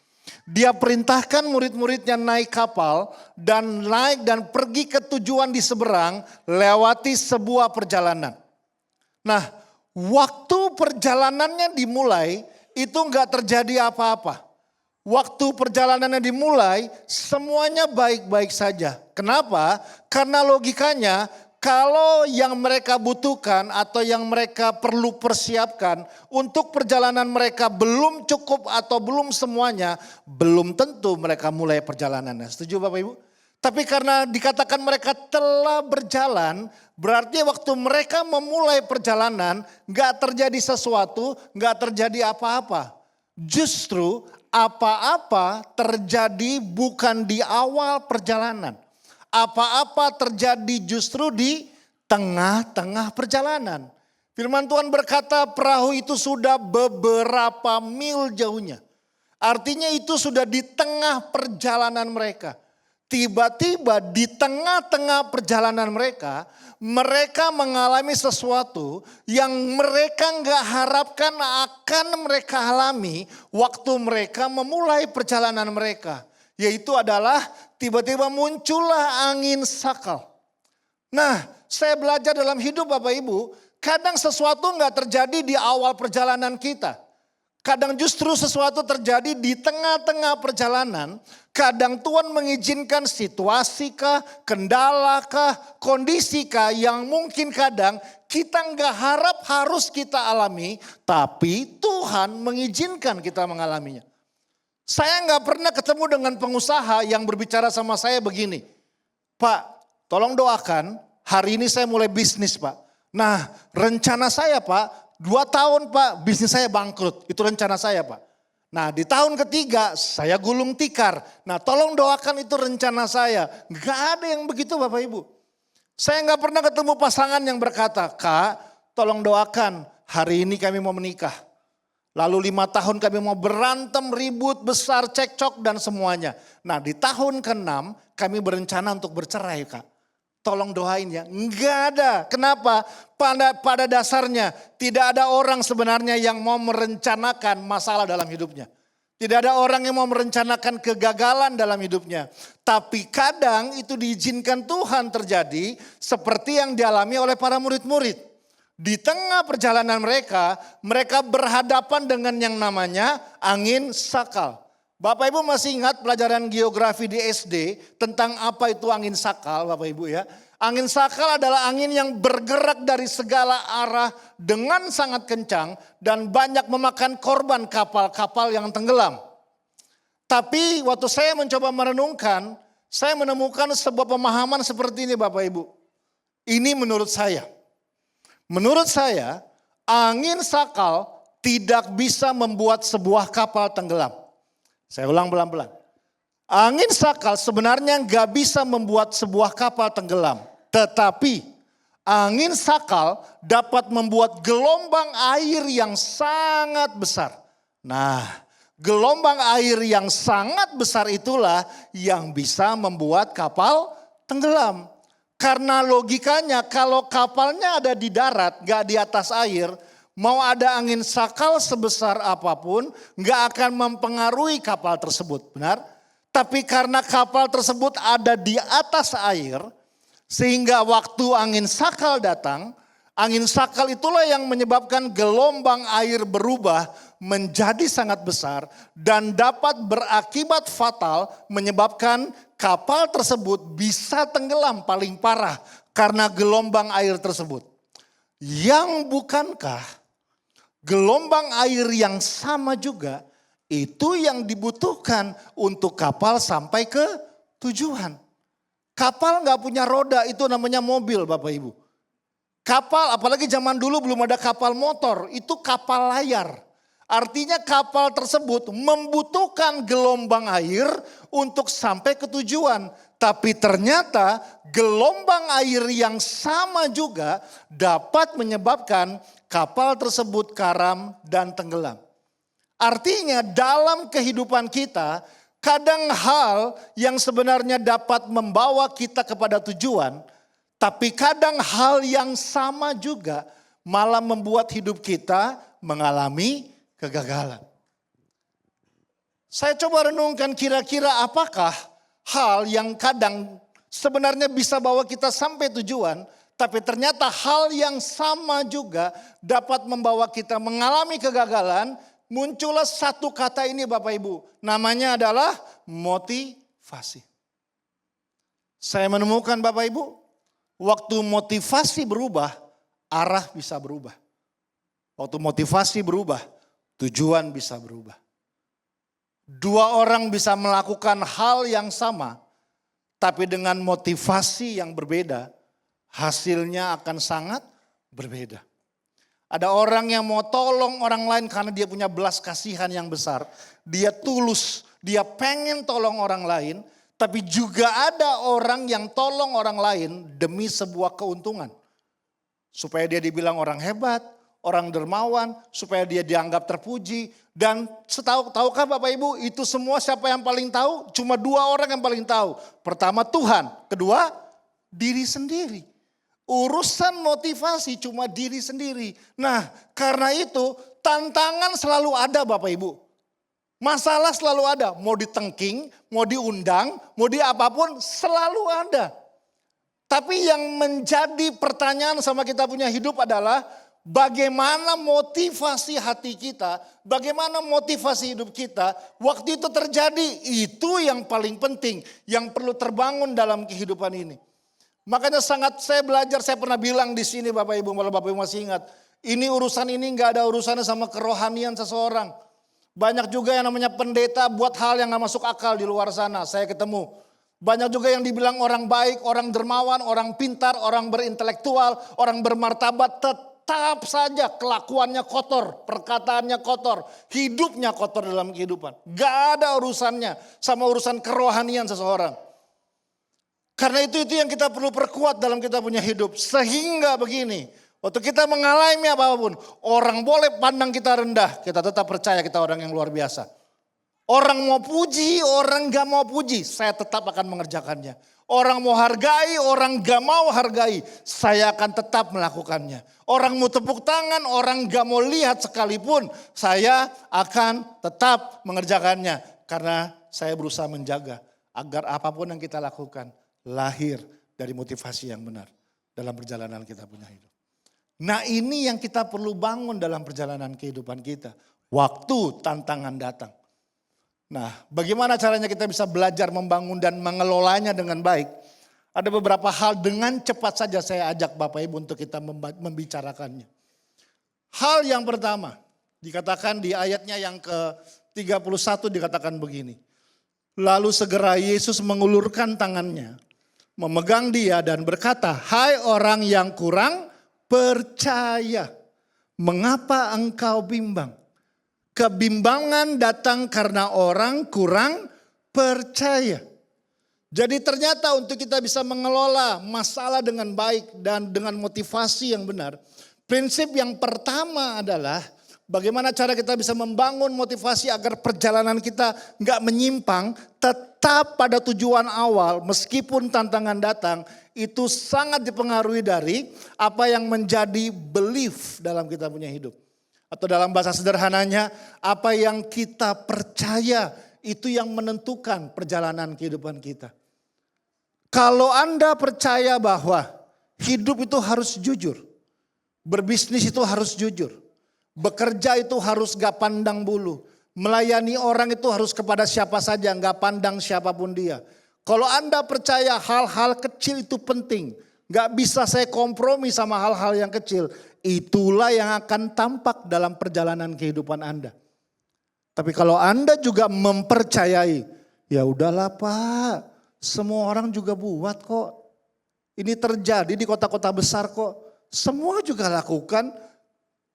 Dia perintahkan murid-muridnya naik kapal dan naik dan pergi ke tujuan di seberang lewati sebuah perjalanan. Nah, waktu perjalanannya dimulai, itu enggak terjadi apa-apa. Waktu perjalanannya dimulai semuanya baik-baik saja. Kenapa? Karena logikanya kalau yang mereka butuhkan atau yang mereka perlu persiapkan untuk perjalanan mereka belum cukup atau belum semuanya, belum tentu mereka mulai perjalanannya. Setuju Bapak Ibu? Tapi karena dikatakan mereka telah berjalan, berarti waktu mereka memulai perjalanan gak terjadi sesuatu, gak terjadi apa-apa. Justru apa-apa terjadi bukan di awal perjalanan. Apa-apa terjadi justru di tengah-tengah perjalanan. Firman Tuhan berkata perahu itu sudah beberapa mil jauhnya. Artinya itu sudah di tengah perjalanan mereka. Tiba-tiba di tengah-tengah perjalanan mereka mengalami sesuatu yang mereka nggak harapkan akan mereka alami waktu mereka memulai perjalanan mereka. Yaitu adalah tiba-tiba muncullah angin sakal. Nah, saya belajar dalam hidup Bapak Ibu, kadang sesuatu nggak terjadi di awal perjalanan kita. Kadang justru sesuatu terjadi di tengah-tengah perjalanan. Kadang Tuhan mengizinkan situasi kah, kendala kah, kondisi kah yang mungkin kadang kita nggak harap harus kita alami. Tapi Tuhan mengizinkan kita mengalaminya. Saya nggak pernah ketemu dengan pengusaha yang berbicara sama saya begini. Pak, tolong doakan hari ini saya mulai bisnis Pak. Nah rencana saya Pak, 2 tahun Pak bisnis saya bangkrut. Itu rencana saya Pak. Nah di tahun ketiga saya gulung tikar. Nah tolong doakan itu rencana saya. Gak ada yang begitu Bapak Ibu. Saya gak pernah ketemu pasangan yang berkata, Kak tolong doakan hari ini kami mau menikah. Lalu 5 tahun kami mau berantem, ribut, besar, cekcok dan semuanya. Nah di tahun ke-6 kami berencana untuk bercerai Kak. Tolong doain ya. Enggak ada. Kenapa? Pada dasarnya tidak ada orang sebenarnya yang mau merencanakan masalah dalam hidupnya. Tidak ada orang yang mau merencanakan kegagalan dalam hidupnya. Tapi kadang itu diizinkan Tuhan terjadi seperti yang dialami oleh para murid-murid. Di tengah perjalanan mereka berhadapan dengan yang namanya angin sakal. Bapak Ibu masih ingat pelajaran geografi di SD tentang apa itu angin sakal Bapak Ibu ya. Angin sakal adalah angin yang bergerak dari segala arah dengan sangat kencang dan banyak memakan korban kapal-kapal yang tenggelam. Tapi waktu saya mencoba merenungkan, saya menemukan sebuah pemahaman seperti ini Bapak Ibu. Ini menurut saya. Menurut saya, angin sakal tidak bisa membuat sebuah kapal tenggelam. Saya ulang pelan-pelan. Angin sakal sebenarnya nggak bisa membuat sebuah kapal tenggelam. Tetapi angin sakal dapat membuat gelombang air yang sangat besar. Nah, gelombang air yang sangat besar itulah yang bisa membuat kapal tenggelam. Karena logikanya kalau kapalnya ada di darat, gak di atas air, mau ada angin sakal sebesar apapun, gak akan mempengaruhi kapal tersebut, benar? Tapi karena kapal tersebut ada di atas air, sehingga waktu angin sakal datang, angin sakal itulah yang menyebabkan gelombang air berubah menjadi sangat besar dan dapat berakibat fatal menyebabkan kapal tersebut bisa tenggelam paling parah karena gelombang air tersebut. Yang bukankah gelombang air yang sama juga itu yang dibutuhkan untuk kapal sampai ke tujuan. Kapal nggak punya roda, itu namanya mobil Bapak Ibu. Kapal, apalagi zaman dulu belum ada kapal motor, itu kapal layar. Artinya kapal tersebut membutuhkan gelombang air untuk sampai ke tujuan. Tapi ternyata gelombang air yang sama juga dapat menyebabkan kapal tersebut karam dan tenggelam. Artinya dalam kehidupan kita, kadang hal yang sebenarnya dapat membawa kita kepada tujuan, tapi kadang hal yang sama juga malah membuat hidup kita mengalami kegagalan. Saya coba renungkan kira-kira apakah hal yang kadang sebenarnya bisa bawa kita sampai tujuan, tapi ternyata hal yang sama juga dapat membawa kita mengalami kegagalan. Muncullah satu kata ini Bapak Ibu, namanya adalah motivasi. Saya menemukan Bapak Ibu, waktu motivasi berubah, arah bisa berubah. Waktu motivasi berubah, tujuan bisa berubah. Dua orang bisa melakukan hal yang sama, tapi dengan motivasi yang berbeda, hasilnya akan sangat berbeda. Ada orang yang mau tolong orang lain karena dia punya belas kasihan yang besar. Dia tulus, dia pengen tolong orang lain, tapi juga ada orang yang tolong orang lain demi sebuah keuntungan. Supaya dia dibilang orang hebat, orang dermawan, supaya dia dianggap terpuji. Dan tahukah Bapak Ibu, itu semua siapa yang paling tahu? Cuma dua orang yang paling tahu. Pertama Tuhan, kedua diri sendiri. Urusan motivasi cuma diri sendiri. Nah, karena itu tantangan selalu ada Bapak Ibu. Masalah selalu ada, mau ditengking, mau diundang, mau apapun selalu ada. Tapi yang menjadi pertanyaan sama kita punya hidup adalah bagaimana motivasi hati kita, bagaimana motivasi hidup kita waktu itu terjadi. Itu yang paling penting, yang perlu terbangun dalam kehidupan ini. Makanya sangat saya belajar, saya pernah bilang di sini Bapak Ibu, kalau Bapak Ibu masih ingat. Ini urusan ini gak ada urusannya sama kerohanian seseorang. Banyak juga yang namanya pendeta buat hal yang gak masuk akal di luar sana, saya ketemu. Banyak juga yang dibilang orang baik, orang dermawan, orang pintar, orang berintelektual, orang bermartabat. Tetap saja kelakuannya kotor, perkataannya kotor, hidupnya kotor dalam kehidupan. Gak ada urusannya sama urusan kerohanian seseorang. Karena itu yang kita perlu perkuat dalam kita punya hidup. Sehingga begini, Waktu kita mengalami apapun, orang boleh pandang kita rendah, kita tetap percaya kita orang yang luar biasa. Orang mau puji, orang gak mau puji, saya tetap akan mengerjakannya. Orang mau hargai, orang gak mau hargai, saya akan tetap melakukannya. Orang mau tepuk tangan, orang gak mau lihat sekalipun, saya akan tetap mengerjakannya. Karena saya berusaha menjaga agar apapun yang kita lakukan lahir dari motivasi yang benar dalam perjalanan kita punya hidup. Nah ini yang kita perlu bangun dalam perjalanan kehidupan kita. Waktu tantangan datang. Nah, bagaimana caranya kita bisa belajar membangun dan mengelolanya dengan baik? Ada beberapa hal dengan cepat saja saya ajak Bapak Ibu untuk kita membicarakannya. Hal yang pertama, dikatakan di ayatnya yang ke-31 dikatakan begini. Lalu segera Yesus mengulurkan tangannya, memegang dia dan berkata, "Hai orang yang kurang percaya, mengapa engkau bimbang?" Kebimbangan datang karena orang kurang percaya. Jadi ternyata untuk kita bisa mengelola masalah dengan baik dan dengan motivasi yang benar. Prinsip yang pertama adalah bagaimana cara kita bisa membangun motivasi agar perjalanan kita nggak menyimpang. Tetap pada tujuan awal meskipun tantangan datang. Itu sangat dipengaruhi dari apa yang menjadi belief dalam kita punya hidup. Atau dalam bahasa sederhananya, apa yang kita percaya itu yang menentukan perjalanan kehidupan kita. Kalau Anda percaya bahwa hidup itu harus jujur, berbisnis itu harus jujur, bekerja itu harus gak pandang bulu, melayani orang itu harus kepada siapa saja, gak pandang siapapun dia. Kalau Anda percaya hal-hal kecil itu penting, gak bisa saya kompromi sama hal-hal yang kecil. Itulah yang akan tampak dalam perjalanan kehidupan Anda. Tapi kalau Anda juga mempercayai, ya udahlah Pak, semua orang juga buat kok. Ini terjadi di kota-kota besar kok. Semua juga lakukan,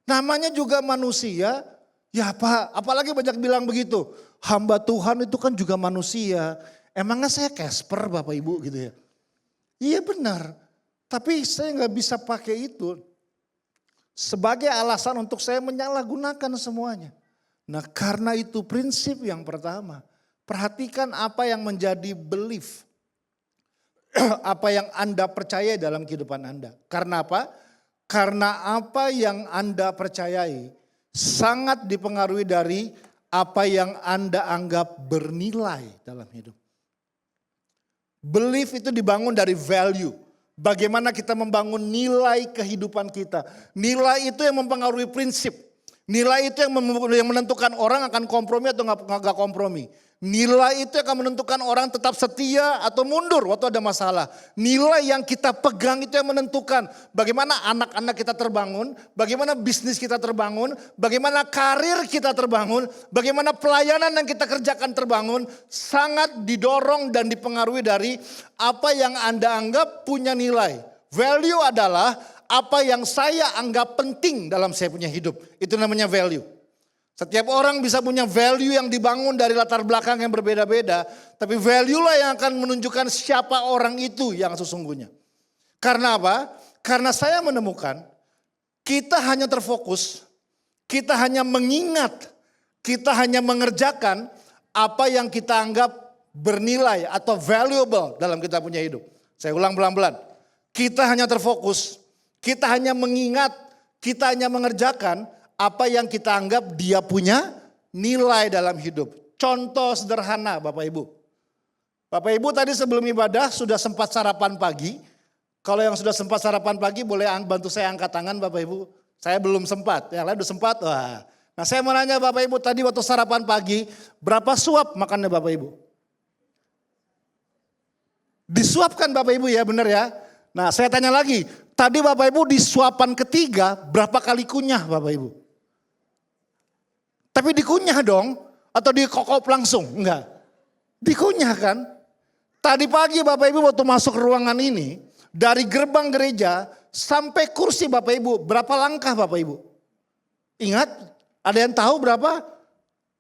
namanya juga manusia. Ya Pak, apalagi banyak bilang begitu. Hamba Tuhan itu kan juga manusia. Emangnya saya Casper Bapak Ibu gitu ya. Iya benar, tapi saya gak bisa pakai itu sebagai alasan untuk saya menyalahgunakan semuanya. Nah karena itu prinsip yang pertama. Perhatikan apa yang menjadi belief. Apa yang Anda percaya dalam kehidupan Anda. Karena apa? Karena apa yang Anda percayai sangat dipengaruhi dari apa yang Anda anggap bernilai dalam hidup. Belief itu dibangun dari value. Bagaimana kita membangun nilai kehidupan kita. Nilai itu yang mempengaruhi prinsip. Nilai itu yang menentukan orang akan kompromi atau nggak kompromi. Nilai itu akan menentukan orang tetap setia atau mundur waktu ada masalah. Nilai yang kita pegang itu yang menentukan bagaimana anak-anak kita terbangun, bagaimana bisnis kita terbangun, bagaimana karir kita terbangun, bagaimana pelayanan yang kita kerjakan terbangun. Sangat didorong dan dipengaruhi dari apa yang Anda anggap punya nilai. Value adalah apa yang saya anggap penting dalam saya punya hidup. Itu namanya value. Setiap orang bisa punya value yang dibangun dari latar belakang yang berbeda-beda. Tapi value lah yang akan menunjukkan siapa orang itu yang sesungguhnya. Karena apa? Karena saya menemukan kita hanya terfokus, kita hanya mengingat, kita hanya mengerjakan apa yang kita anggap bernilai atau valuable dalam kita punya hidup. Saya ulang pelan-pelan. Kita hanya terfokus, kita hanya mengingat, kita hanya mengerjakan apa yang kita anggap dia punya nilai dalam hidup. Contoh sederhana Bapak Ibu. Bapak Ibu tadi sebelum ibadah sudah sempat sarapan pagi. Kalau yang sudah sempat sarapan pagi boleh bantu saya angkat tangan Bapak Ibu. Saya belum sempat, yang lain udah sempat. Wah. Nah saya mau nanya Bapak Ibu tadi waktu sarapan pagi berapa suap makannya Bapak Ibu? Disuapkan Bapak Ibu ya benar ya. Nah saya tanya lagi, tadi Bapak Ibu di suapan ketiga berapa kali kunyah Bapak Ibu? Tapi dikunyah dong atau dikokop langsung? Enggak. Dikunyah kan? Tadi pagi Bapak Ibu waktu masuk ruangan ini, dari gerbang gereja sampai kursi Bapak Ibu, berapa langkah Bapak Ibu? Ingat? Ada yang tahu berapa?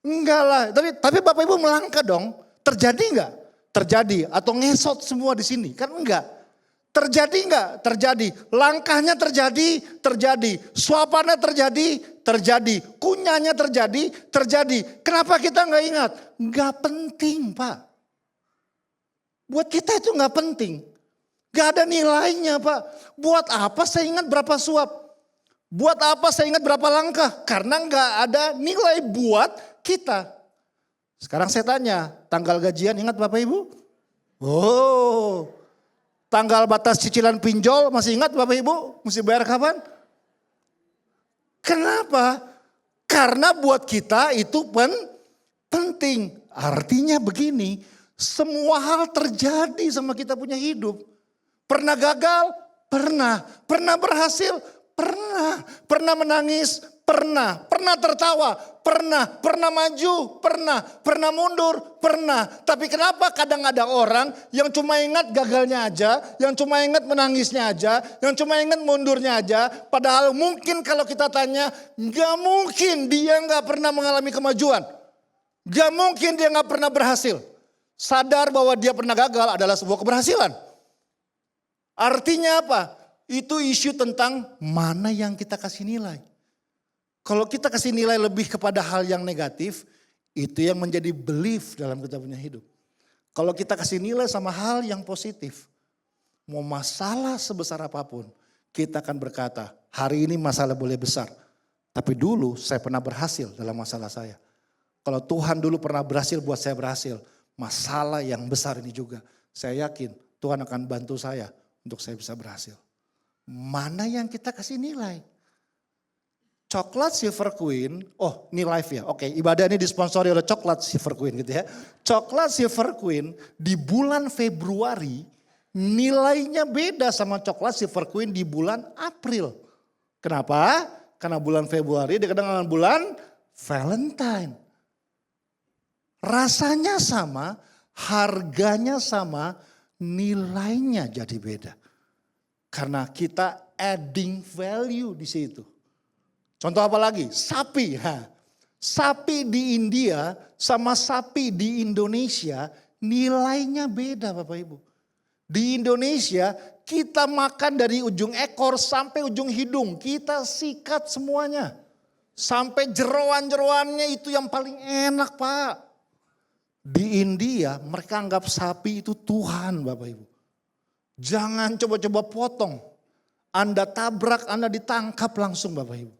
Enggak lah, tapi Bapak Ibu melangkah dong. Terjadi enggak? Terjadi atau ngesot semua di sini? Kan enggak. Terjadi enggak? Terjadi. Langkahnya terjadi, terjadi. Suapannya terjadi, terjadi. Kunyahnya terjadi, terjadi. Kenapa kita enggak ingat? Enggak penting, Pak. Buat kita itu enggak penting. Enggak ada nilainya, Pak. Buat apa saya ingat berapa suap? Buat apa saya ingat berapa langkah? Karena enggak ada nilai buat kita. Sekarang saya tanya, tanggal gajian ingat Bapak Ibu? Oh, tanggal batas cicilan pinjol masih ingat Bapak Ibu? Mesti bayar kapan? Kenapa? Karena buat kita itu penting. Artinya begini, semua hal terjadi sama kita punya hidup. Pernah gagal? Pernah. Pernah berhasil? Pernah. Pernah menangis? Pernah. Pernah tertawa? Pernah. Pernah maju? Pernah. Pernah mundur? Pernah. Tapi kenapa kadang ada orang yang cuma ingat gagalnya aja, yang cuma ingat menangisnya aja, yang cuma ingat mundurnya aja. Padahal mungkin kalau kita tanya, gak mungkin dia gak pernah mengalami kemajuan. Gak mungkin dia gak pernah berhasil. Sadar bahwa dia pernah gagal adalah sebuah keberhasilan. Artinya apa? Itu isu tentang mana yang kita kasih nilai. Kalau kita kasih nilai lebih kepada hal yang negatif, itu yang menjadi belief dalam kita punya hidup. Kalau kita kasih nilai sama hal yang positif, mau masalah sebesar apapun, kita akan berkata, hari ini masalah boleh besar. Tapi dulu saya pernah berhasil dalam masalah saya. Kalau Tuhan dulu pernah berhasil buat saya berhasil, masalah yang besar ini juga, saya yakin Tuhan akan bantu saya untuk saya bisa berhasil. Mana yang kita kasih nilai? Coklat Silver Queen, oh ini live ya, oke, ibadah ini disponsori oleh Coklat Silver Queen gitu ya. Coklat Silver Queen di bulan Februari nilainya beda sama coklat Silver Queen di bulan April. Kenapa? Karena bulan Februari dikenal dengan bulan Valentine. Rasanya sama, harganya sama, nilainya jadi beda. Karena kita adding value di situ. Contoh apa lagi? Sapi. Sapi di India sama sapi di Indonesia nilainya beda Bapak Ibu. Di Indonesia kita makan dari ujung ekor sampai ujung hidung. Kita sikat semuanya. Sampai jeroan-jeroannya itu yang paling enak Pak. Di India mereka anggap sapi itu Tuhan Bapak Ibu. Jangan coba-coba potong. Anda tabrak, Anda ditangkap langsung Bapak Ibu.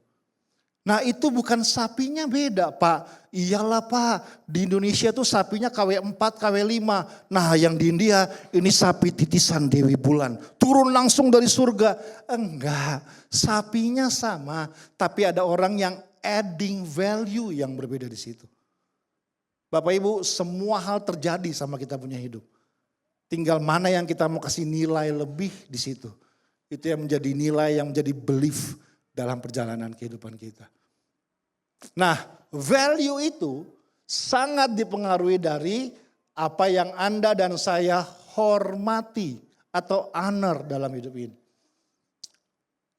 Nah itu bukan sapinya beda Pak. Iyalah Pak, di Indonesia tuh sapinya KW4, KW5. Nah yang di India ini sapi titisan Dewi Bulan. Turun langsung dari surga. Enggak, sapinya sama. Tapi ada orang yang adding value yang berbeda di situ. Bapak Ibu, semua hal terjadi sama kita punya hidup. Tinggal mana yang kita mau kasih nilai lebih di situ. Itu yang menjadi nilai, yang menjadi belief dalam perjalanan kehidupan kita. Nah, value itu sangat dipengaruhi dari apa yang Anda dan saya hormati atau honor dalam hidup ini.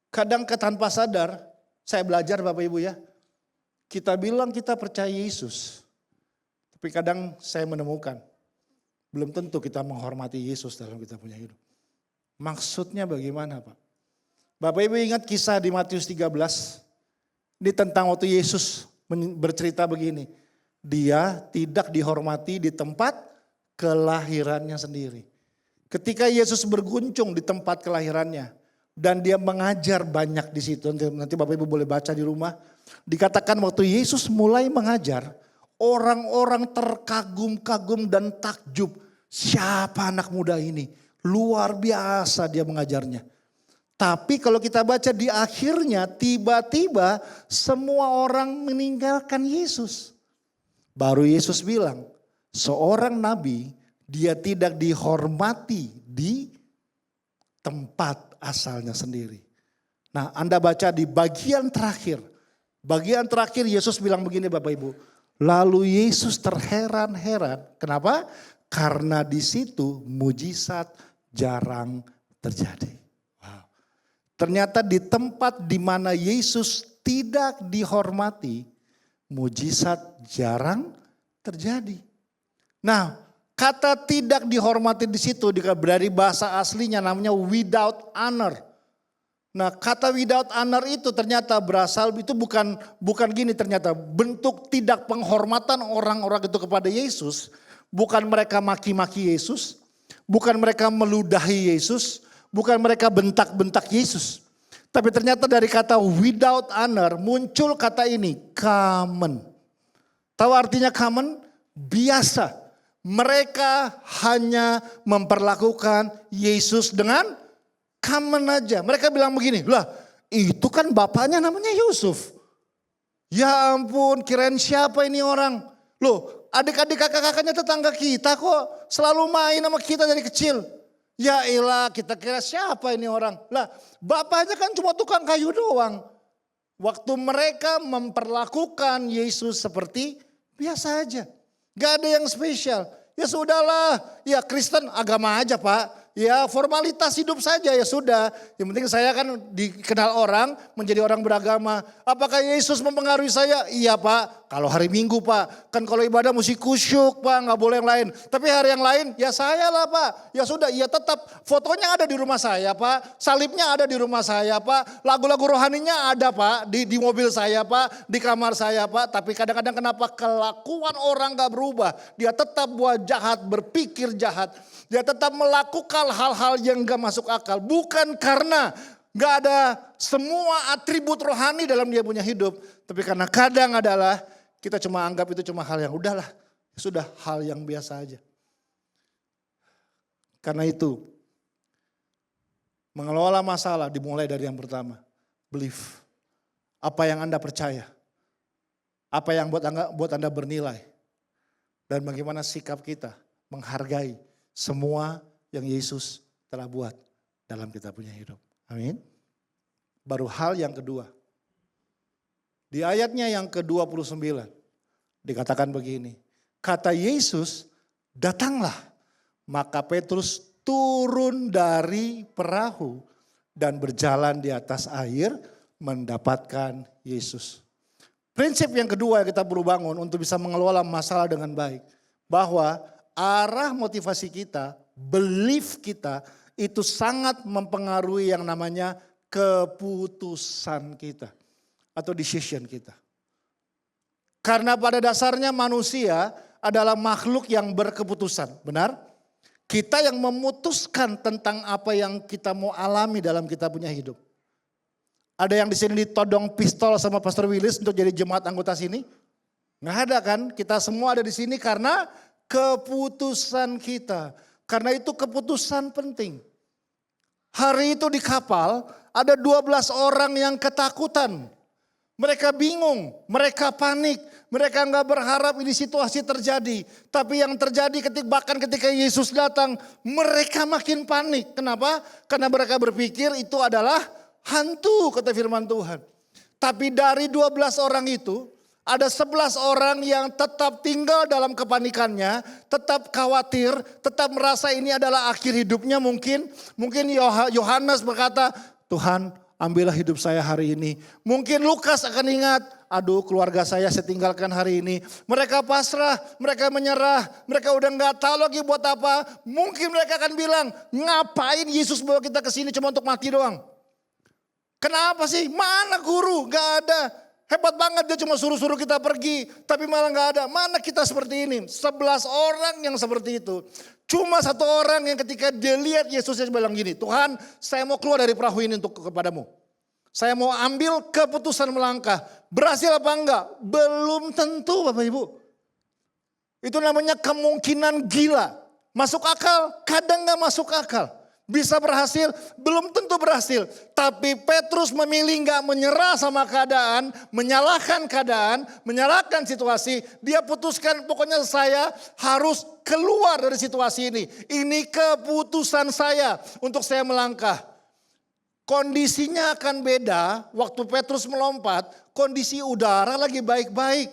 Kadang tanpa sadar, saya belajar Bapak Ibu ya, kita bilang kita percaya Yesus. Tapi kadang saya menemukan, belum tentu kita menghormati Yesus dalam kita punya hidup. Maksudnya bagaimana Pak? Bapak Ibu ingat kisah di Matius 13? Ini tentang waktu Yesus bercerita begini. Dia tidak dihormati di tempat kelahirannya sendiri. Ketika Yesus berguncung di tempat kelahirannya. Dan dia mengajar banyak di situ. Nanti Bapak Ibu boleh baca di rumah. Dikatakan waktu Yesus mulai mengajar. Orang-orang terkagum-kagum dan takjub. Siapa anak muda ini? Luar biasa dia mengajarnya. Tapi kalau kita baca di akhirnya tiba-tiba semua orang meninggalkan Yesus. Baru Yesus bilang seorang nabi dia tidak dihormati di tempat asalnya sendiri. Nah Anda baca di bagian terakhir. Bagian terakhir Yesus bilang begini Bapak Ibu. Lalu Yesus terheran-heran. Kenapa? Karena di situ mujizat jarang terjadi. Ternyata di tempat di mana Yesus tidak dihormati, mujizat jarang terjadi. Nah, Kata tidak dihormati di situ dari bahasa aslinya namanya without honor. Nah, kata without honor itu ternyata berasal itu bukan gini ternyata, bentuk tidak penghormatan orang-orang itu kepada Yesus, bukan mereka maki-maki Yesus, bukan mereka meludahi Yesus, bukan mereka bentak-bentak Yesus. Tapi ternyata dari kata without honor muncul kata ini, common. Tahu artinya common? Biasa. Mereka hanya memperlakukan Yesus dengan common aja. Mereka bilang begini, lah itu kan bapaknya namanya Yusuf. Ya ampun, kirain siapa ini orang? Loh, adik-adik kakak-kakaknya tetangga kita kok selalu main sama kita dari kecil. Ya elah, kita kira siapa ini orang? Lah, bapaknya kan cuma tukang kayu doang. Waktu mereka memperlakukan Yesus seperti biasa aja. Gak ada yang spesial. Ya sudahlah, ya Kristen agama aja Pak. Ya formalitas hidup saja ya sudah. Yang penting saya kan dikenal orang menjadi orang beragama. Apakah Yesus mempengaruhi saya? Iya Pak. Kalau hari Minggu Pak. Kan kalau ibadah mesti kusyuk Pak. Gak boleh yang lain. Tapi hari yang lain ya saya lah Pak. Ya sudah ya tetap fotonya ada di rumah saya Pak. Salibnya ada di rumah saya Pak. Lagu-lagu rohaninya ada Pak. Di mobil saya Pak. Di kamar saya Pak. Tapi kadang-kadang kenapa kelakuan orang gak berubah. Dia tetap buat jahat, berpikir jahat. Dia tetap melakukan hal-hal yang gak masuk akal. Bukan karena gak ada semua atribut rohani dalam dia punya hidup. Tapi karena kadang adalah kita cuma anggap itu cuma hal yang udahlah. Sudah hal yang biasa aja. Karena itu mengelola masalah dimulai dari yang pertama. Belief. Apa yang Anda percaya. Apa yang buat Anda bernilai. Dan bagaimana sikap kita menghargai semua yang Yesus telah buat dalam kita punya hidup. Amin. Baru hal yang kedua. Di ayatnya yang ke-29 dikatakan begini. Kata Yesus, datanglah. Maka Petrus turun dari perahu dan berjalan di atas air mendapatkan Yesus. Prinsip yang kedua yang kita perlu bangun untuk bisa mengelola masalah dengan baik. Bahwa arah motivasi kita, belief kita itu sangat mempengaruhi yang namanya keputusan kita atau decision kita. Karena pada dasarnya manusia adalah makhluk yang berkeputusan, benar? Kita yang memutuskan tentang apa yang kita mau alami dalam kita punya hidup. Ada yang di sini ditodong pistol sama Pastor Willis untuk jadi jemaat anggota sini? Nggak ada kan? Kita semua ada di sini karena keputusan kita. Karena itu keputusan penting. Hari itu di kapal ada 12 orang yang ketakutan. Mereka bingung, mereka panik, mereka nggak berharap ini situasi terjadi. Tapi yang terjadi bahkan ketika Yesus datang, mereka makin panik. Kenapa? Karena mereka berpikir itu adalah hantu, kata firman Tuhan. Tapi dari 12 orang itu, ada 11 orang yang tetap tinggal dalam kepanikannya, tetap khawatir, tetap merasa ini adalah akhir hidupnya mungkin. Mungkin Yohanes berkata, Tuhan ambillah hidup saya hari ini. Mungkin Lukas akan ingat, aduh keluarga saya tinggalkan hari ini. Mereka pasrah, mereka menyerah, mereka udah gak tahu lagi buat apa. Mungkin mereka akan bilang, ngapain Yesus bawa kita ke sini cuma untuk mati doang. Kenapa sih? Mana guru? Gak ada. Hebat banget dia cuma suruh-suruh kita pergi. Tapi malah gak ada. Mana kita seperti ini? 11 orang yang seperti itu. Cuma satu orang yang ketika dia lihat Yesus dia bilang gini. Tuhan saya mau keluar dari perahu ini untuk kepadamu. Saya mau ambil keputusan melangkah. Berhasil apa enggak? Belum tentu Bapak Ibu. Itu namanya kemungkinan gila. Masuk akal? Kadang gak masuk akal. Bisa berhasil, belum tentu berhasil. Tapi Petrus memilih gak menyerah sama keadaan, menyalahkan situasi. Dia putuskan pokoknya saya harus keluar dari situasi ini. Ini keputusan saya untuk saya melangkah. Kondisinya akan beda waktu Petrus melompat, kondisi udara lagi baik-baik.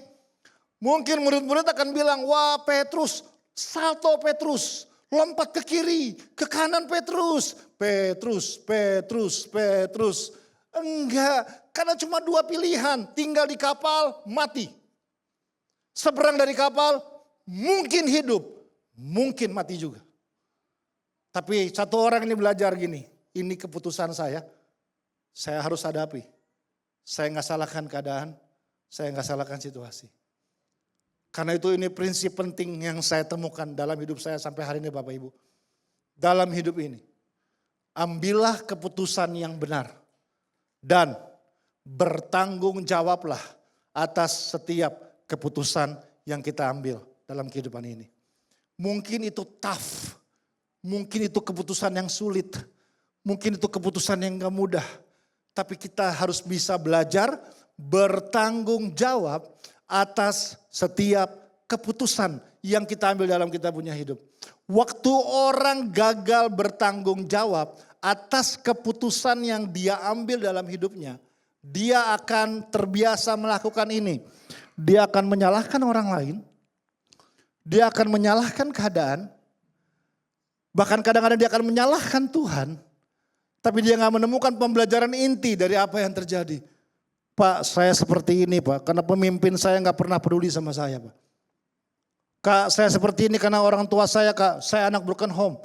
Mungkin murid-murid akan bilang, wah Petrus, salto Petrus. Lompat ke kiri, ke kanan Petrus. Enggak, karena cuma dua pilihan. Tinggal di kapal, mati. Seberang dari kapal, mungkin hidup. mungkin mati juga. Tapi satu orang ini belajar gini, ini keputusan saya harus hadapi. Saya nggak salahkan keadaan, saya nggak salahkan situasi. Karena itu ini prinsip penting yang saya temukan dalam hidup saya sampai hari ini Bapak Ibu. Dalam hidup ini, ambillah keputusan yang benar dan bertanggung jawablah atas setiap keputusan yang kita ambil dalam kehidupan ini. Mungkin itu tough, mungkin itu keputusan yang sulit, mungkin itu keputusan yang gak mudah. Tapi kita harus bisa belajar bertanggung jawab atas setiap keputusan yang kita ambil dalam kita punya hidup. Waktu orang gagal bertanggung jawab atas keputusan yang dia ambil dalam hidupnya, dia akan terbiasa melakukan ini. Dia akan menyalahkan orang lain, dia akan menyalahkan keadaan, bahkan kadang-kadang dia akan menyalahkan Tuhan, tapi dia gak menemukan pembelajaran inti dari apa yang terjadi. Pak, saya seperti ini Pak, karena pemimpin saya gak pernah peduli sama saya Pak. Kak, saya seperti ini karena orang tua saya Kak, saya anak broken home.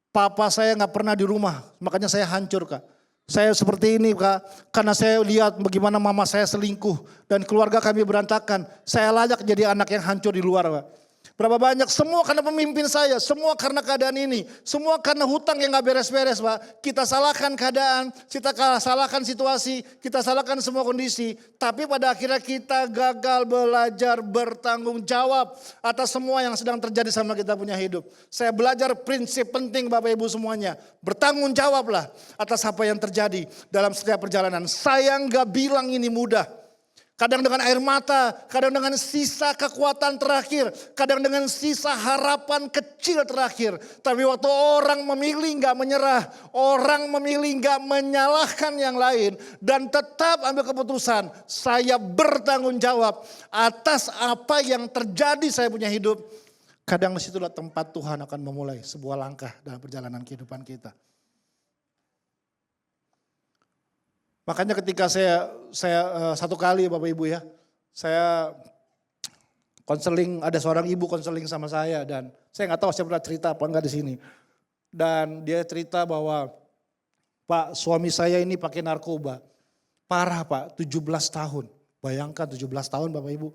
Papa saya gak pernah di rumah, makanya saya hancur Kak. Saya seperti ini Kak, karena saya lihat bagaimana mama saya selingkuh dan keluarga kami berantakan. Saya layak jadi anak yang hancur di luar Pak. Berapa banyak, semua karena pemimpin saya, semua karena keadaan ini, semua karena hutang yang gak beres-beres Pak. Kita salahkan keadaan, kita salahkan situasi, kita salahkan semua kondisi. Tapi pada akhirnya kita gagal belajar bertanggung jawab atas semua yang sedang terjadi sama kita punya hidup. Saya belajar prinsip penting Bapak Ibu semuanya. Bertanggung jawablah atas apa yang terjadi dalam setiap perjalanan. Saya gak bilang ini mudah. Kadang dengan air mata, kadang dengan sisa kekuatan terakhir, kadang dengan sisa harapan kecil terakhir. Tapi waktu orang memilih gak menyerah, orang memilih gak menyalahkan yang lain, dan tetap ambil keputusan, saya bertanggung jawab atas apa yang terjadi saya punya hidup. Kadang disitulah tempat Tuhan akan memulai sebuah langkah dalam perjalanan kehidupan kita. Makanya ketika saya satu kali Bapak Ibu ya, saya konseling, ada seorang ibu konseling sama saya dan saya nggak tahu saya pernah cerita apa enggak di sini. Dan dia cerita bahwa Pak, suami saya ini pakai narkoba. Parah Pak, 17 tahun. Bayangkan 17 tahun Bapak Ibu.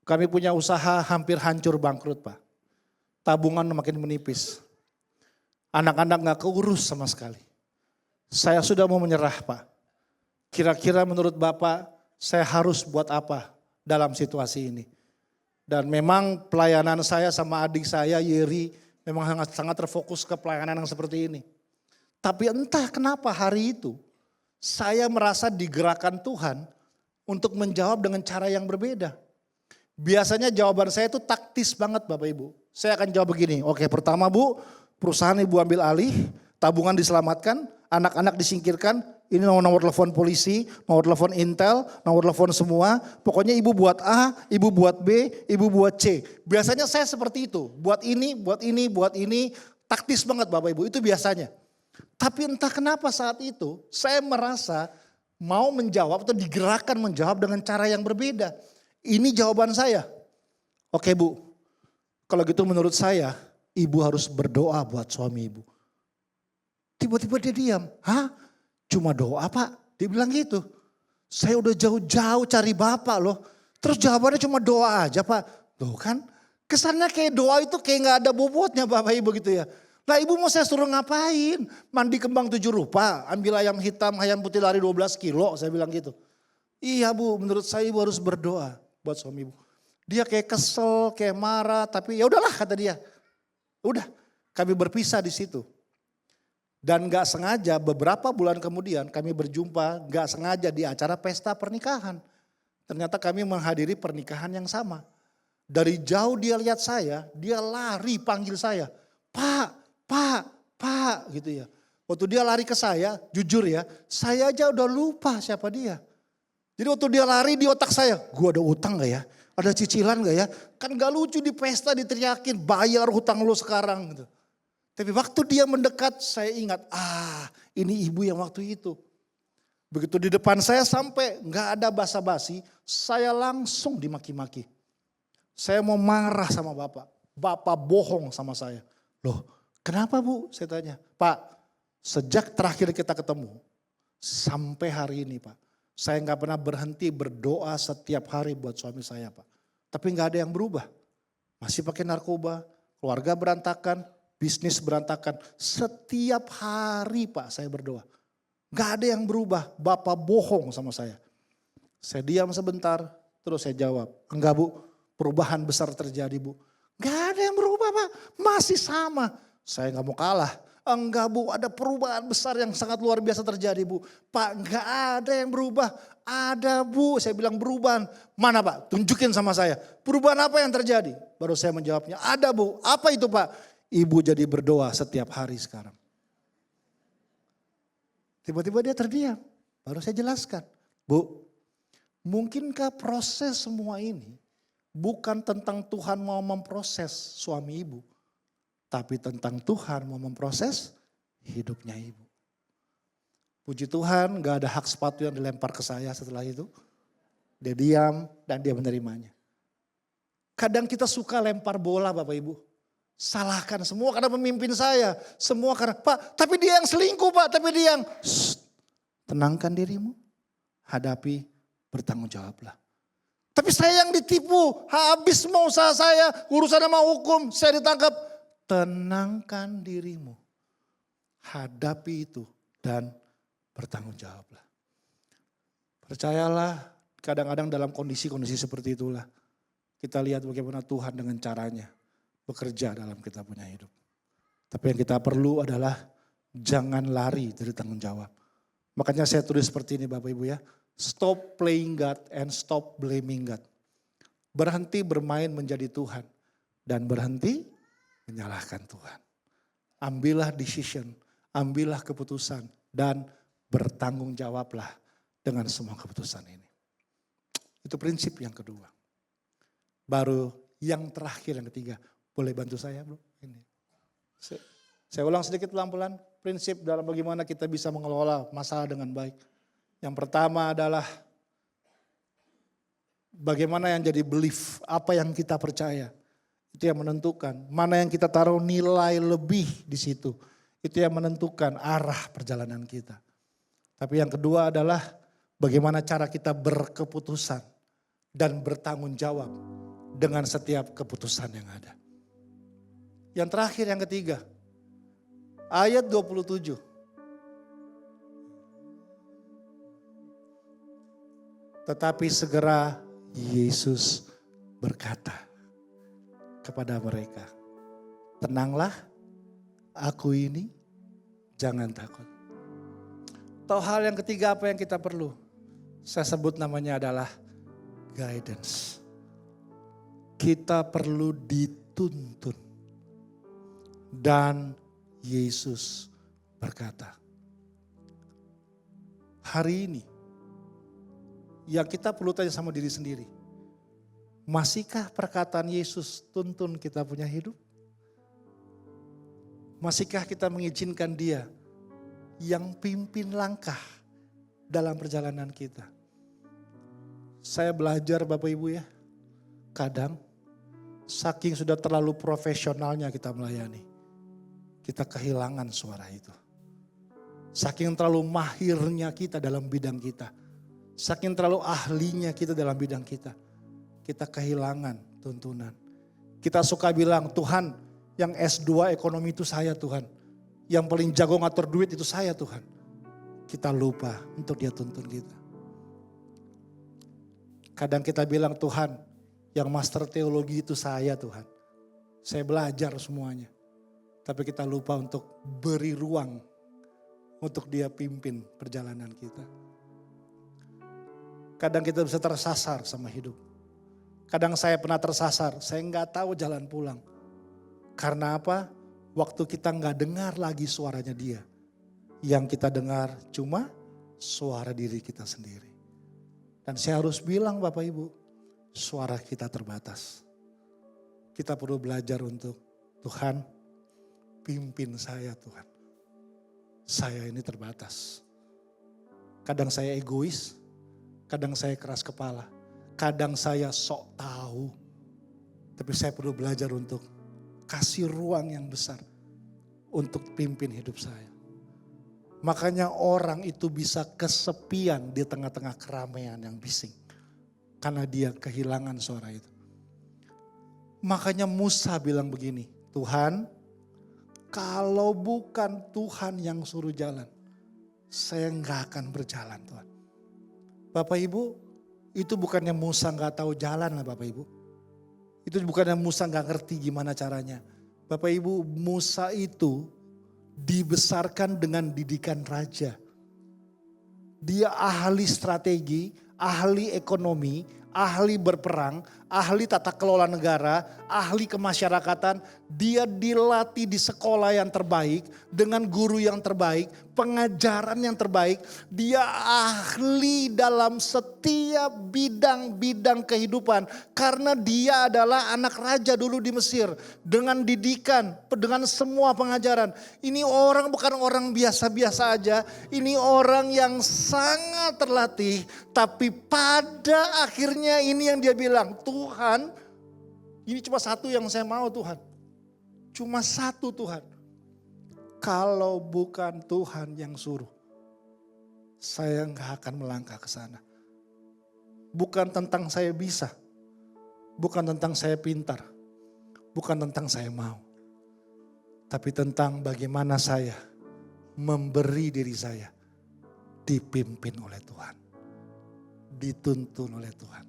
Kami punya usaha hampir hancur bangkrut Pak. Tabungan makin menipis. Anak-anak gak keurus sama sekali. Saya sudah mau menyerah Pak. Kira-kira menurut Bapak saya harus buat apa dalam situasi ini? Dan memang pelayanan saya sama adik saya Yeri memang sangat terfokus ke pelayanan yang seperti ini. Tapi entah kenapa hari itu saya merasa digerakkan Tuhan untuk menjawab dengan cara yang berbeda. Biasanya jawaban saya itu taktis banget Bapak Ibu. Saya akan jawab begini, oke pertama Bu, perusahaan Ibu ambil alih, tabungan diselamatkan, anak-anak disingkirkan, ini nomor telepon polisi, nomor telepon Intel, nomor telepon semua. Pokoknya ibu buat A, ibu buat B, ibu buat C. Biasanya saya seperti itu, buat ini, taktis banget Bapak Ibu, itu biasanya. Tapi entah kenapa saat itu saya merasa mau menjawab atau digerakkan menjawab dengan cara yang berbeda. Ini jawaban saya. Oke Bu, kalau gitu menurut saya ibu harus berdoa buat suami ibu. Tiba-tiba dia diam. Hah? Cuma doa Pak? Dia bilang gitu. Saya udah jauh-jauh cari Bapak loh. Terus jawabannya cuma doa aja Pak. Loh kan? Kesannya kayak doa itu kayak gak ada bobotnya Bapak Ibu gitu ya. Lah ibu mau saya suruh ngapain? Mandi kembang 7 rupa. Ambil ayam hitam, ayam putih lari 12 kilo. Saya bilang gitu. Iya Bu, menurut saya ibu harus berdoa buat suami ibu. Dia kayak kesel, kayak marah. Tapi ya udahlah kata dia. Udah, kami berpisah di situ. Dan gak sengaja beberapa bulan kemudian kami berjumpa gak sengaja di acara pesta pernikahan. Ternyata kami menghadiri pernikahan yang sama. Dari jauh dia lihat saya, dia lari panggil saya. Pak gitu ya. Waktu dia lari ke saya, jujur ya, saya aja udah lupa siapa dia. Jadi waktu dia lari di otak saya, gua ada utang gak ya? Ada cicilan gak ya? Kan gak lucu di pesta diteriakin, bayar hutang lo sekarang gitu. Tapi waktu dia mendekat saya ingat, ini ibu yang waktu itu. Begitu di depan saya sampai gak ada basa-basi, saya langsung dimaki-maki. Saya mau marah sama Bapak. Bapak bohong sama saya. Loh, kenapa Bu? Saya tanya. Pak, sejak terakhir kita ketemu, sampai hari ini Pak, saya nggak pernah berhenti berdoa setiap hari buat suami saya Pak. Tapi nggak ada yang berubah. Masih pakai narkoba, keluarga berantakan, bisnis berantakan. Setiap hari Pak saya berdoa. Nggak ada yang berubah, Bapak bohong sama saya. Saya diam sebentar, terus saya jawab, enggak Bu, perubahan besar terjadi Bu. Nggak ada yang berubah Pak, masih sama. Saya nggak mau kalah. Enggak Bu, ada perubahan besar yang sangat luar biasa terjadi Bu. Pak, nggak ada yang berubah. Ada Bu, saya bilang perubahan. Mana Pak? Tunjukin sama saya. Perubahan apa yang terjadi? Baru saya menjawabnya, ada Bu. Apa itu Pak? Ibu jadi berdoa setiap hari sekarang. Tiba-tiba dia terdiam. Baru saya jelaskan. Bu, mungkinkah proses semua ini bukan tentang Tuhan mau memproses suami ibu, tapi tentang Tuhan mau memproses hidupnya ibu. Puji Tuhan, gak ada hak sepatu yang dilempar ke saya setelah itu. Dia diam dan dia menerimanya. Kadang kita suka lempar bola Bapak Ibu. Salahkan semua karena pemimpin saya. Semua karena, Pak tapi dia yang selingkuh Pak, tapi dia yang, tenangkan dirimu, hadapi, bertanggung jawablah. Tapi saya yang ditipu, habis mau usaha saya, urusan sama hukum, saya ditangkap. Tenangkan dirimu, hadapi itu dan bertanggung jawablah. Percayalah, kadang-kadang dalam kondisi-kondisi seperti itulah, kita lihat bagaimana Tuhan dengan caranya bekerja dalam kita punya hidup. Tapi yang kita perlu adalah jangan lari dari tanggung jawab. Makanya saya tulis seperti ini Bapak Ibu ya. Stop playing God and stop blaming God. Berhenti bermain menjadi Tuhan dan berhenti menyalahkan Tuhan. Ambillah decision, ambillah keputusan dan bertanggung jawablah dengan semua keputusan ini. Itu prinsip yang kedua. Baru yang terakhir, yang ketiga. Boleh bantu saya bro? Ini. Saya ulang sedikit pelan-pelan. Prinsip dalam bagaimana kita bisa mengelola masalah dengan baik. Yang pertama adalah bagaimana yang jadi belief, apa yang kita percaya. Itu yang menentukan mana yang kita taruh nilai lebih di situ. Itu yang menentukan arah perjalanan kita. Tapi yang kedua adalah bagaimana cara kita berkeputusan dan bertanggung jawab dengan setiap keputusan yang ada. Yang terakhir, yang ketiga, ayat 27. Tetapi segera Yesus berkata kepada mereka, tenanglah, aku ini, jangan takut. Tahu hal yang ketiga apa yang kita perlu? Saya sebut namanya adalah guidance. Kita perlu dituntun. Dan Yesus berkata, hari ini yang kita perlu tanya sama diri sendiri. Masihkah perkataan Yesus tuntun kita punya hidup? Masihkah kita mengizinkan Dia yang pimpin langkah dalam perjalanan kita? Saya belajar Bapak Ibu ya, kadang saking sudah terlalu profesionalnya kita melayani, kita kehilangan suara itu. Saking terlalu mahirnya kita dalam bidang kita, saking terlalu ahlinya kita dalam bidang kita kehilangan tuntunan. Kita suka bilang, Tuhan yang S2 ekonomi itu saya Tuhan. Yang paling jago ngatur duit itu saya Tuhan. Kita lupa untuk Dia tuntun kita. Kadang kita bilang, Tuhan yang master teologi itu saya Tuhan. Saya belajar semuanya. Tapi kita lupa untuk beri ruang untuk Dia pimpin perjalanan kita. Kadang kita bisa tersasar sama hidup. Kadang saya pernah tersasar, saya nggak tahu jalan pulang. Karena apa? Waktu kita nggak dengar lagi suaranya Dia. Yang kita dengar cuma suara diri kita sendiri. Dan saya harus bilang Bapak Ibu, suara kita terbatas. Kita perlu belajar untuk, Tuhan pimpin saya Tuhan. Saya ini terbatas. Kadang saya egois, kadang saya keras kepala. Kadang saya sok tahu, tapi saya perlu belajar untuk kasih ruang yang besar untuk pimpin hidup saya. Makanya orang itu bisa kesepian di tengah-tengah keramaian yang bising. Karena dia kehilangan suara itu. Makanya Musa bilang begini, Tuhan, kalau bukan Tuhan yang suruh jalan, saya nggak akan berjalan Tuhan. Bapak Ibu, itu bukannya Musa nggak tahu jalan lah Bapak Ibu. Itu bukannya Musa nggak ngerti gimana caranya. Bapak Ibu, Musa itu dibesarkan dengan didikan raja. Dia ahli strategi, ahli ekonomi, ahli berperang, ahli tata kelola negara, ahli kemasyarakatan. Dia dilatih di sekolah yang terbaik, dengan guru yang terbaik, pengajaran yang terbaik. Dia ahli dalam setiap bidang-bidang kehidupan. Karena dia adalah anak raja dulu di Mesir. Dengan didikan, dengan semua pengajaran. Ini orang bukan orang biasa-biasa aja. Ini orang yang sangat terlatih. Tapi pada akhirnya ini yang dia bilang, Tuhan, ini cuma satu yang saya mau Tuhan. Cuma satu Tuhan. Kalau bukan Tuhan yang suruh, saya nggak akan melangkah ke sana. Bukan tentang saya bisa, bukan tentang saya pintar, bukan tentang saya mau. Tapi tentang bagaimana saya memberi diri saya dipimpin oleh Tuhan. Dituntun oleh Tuhan.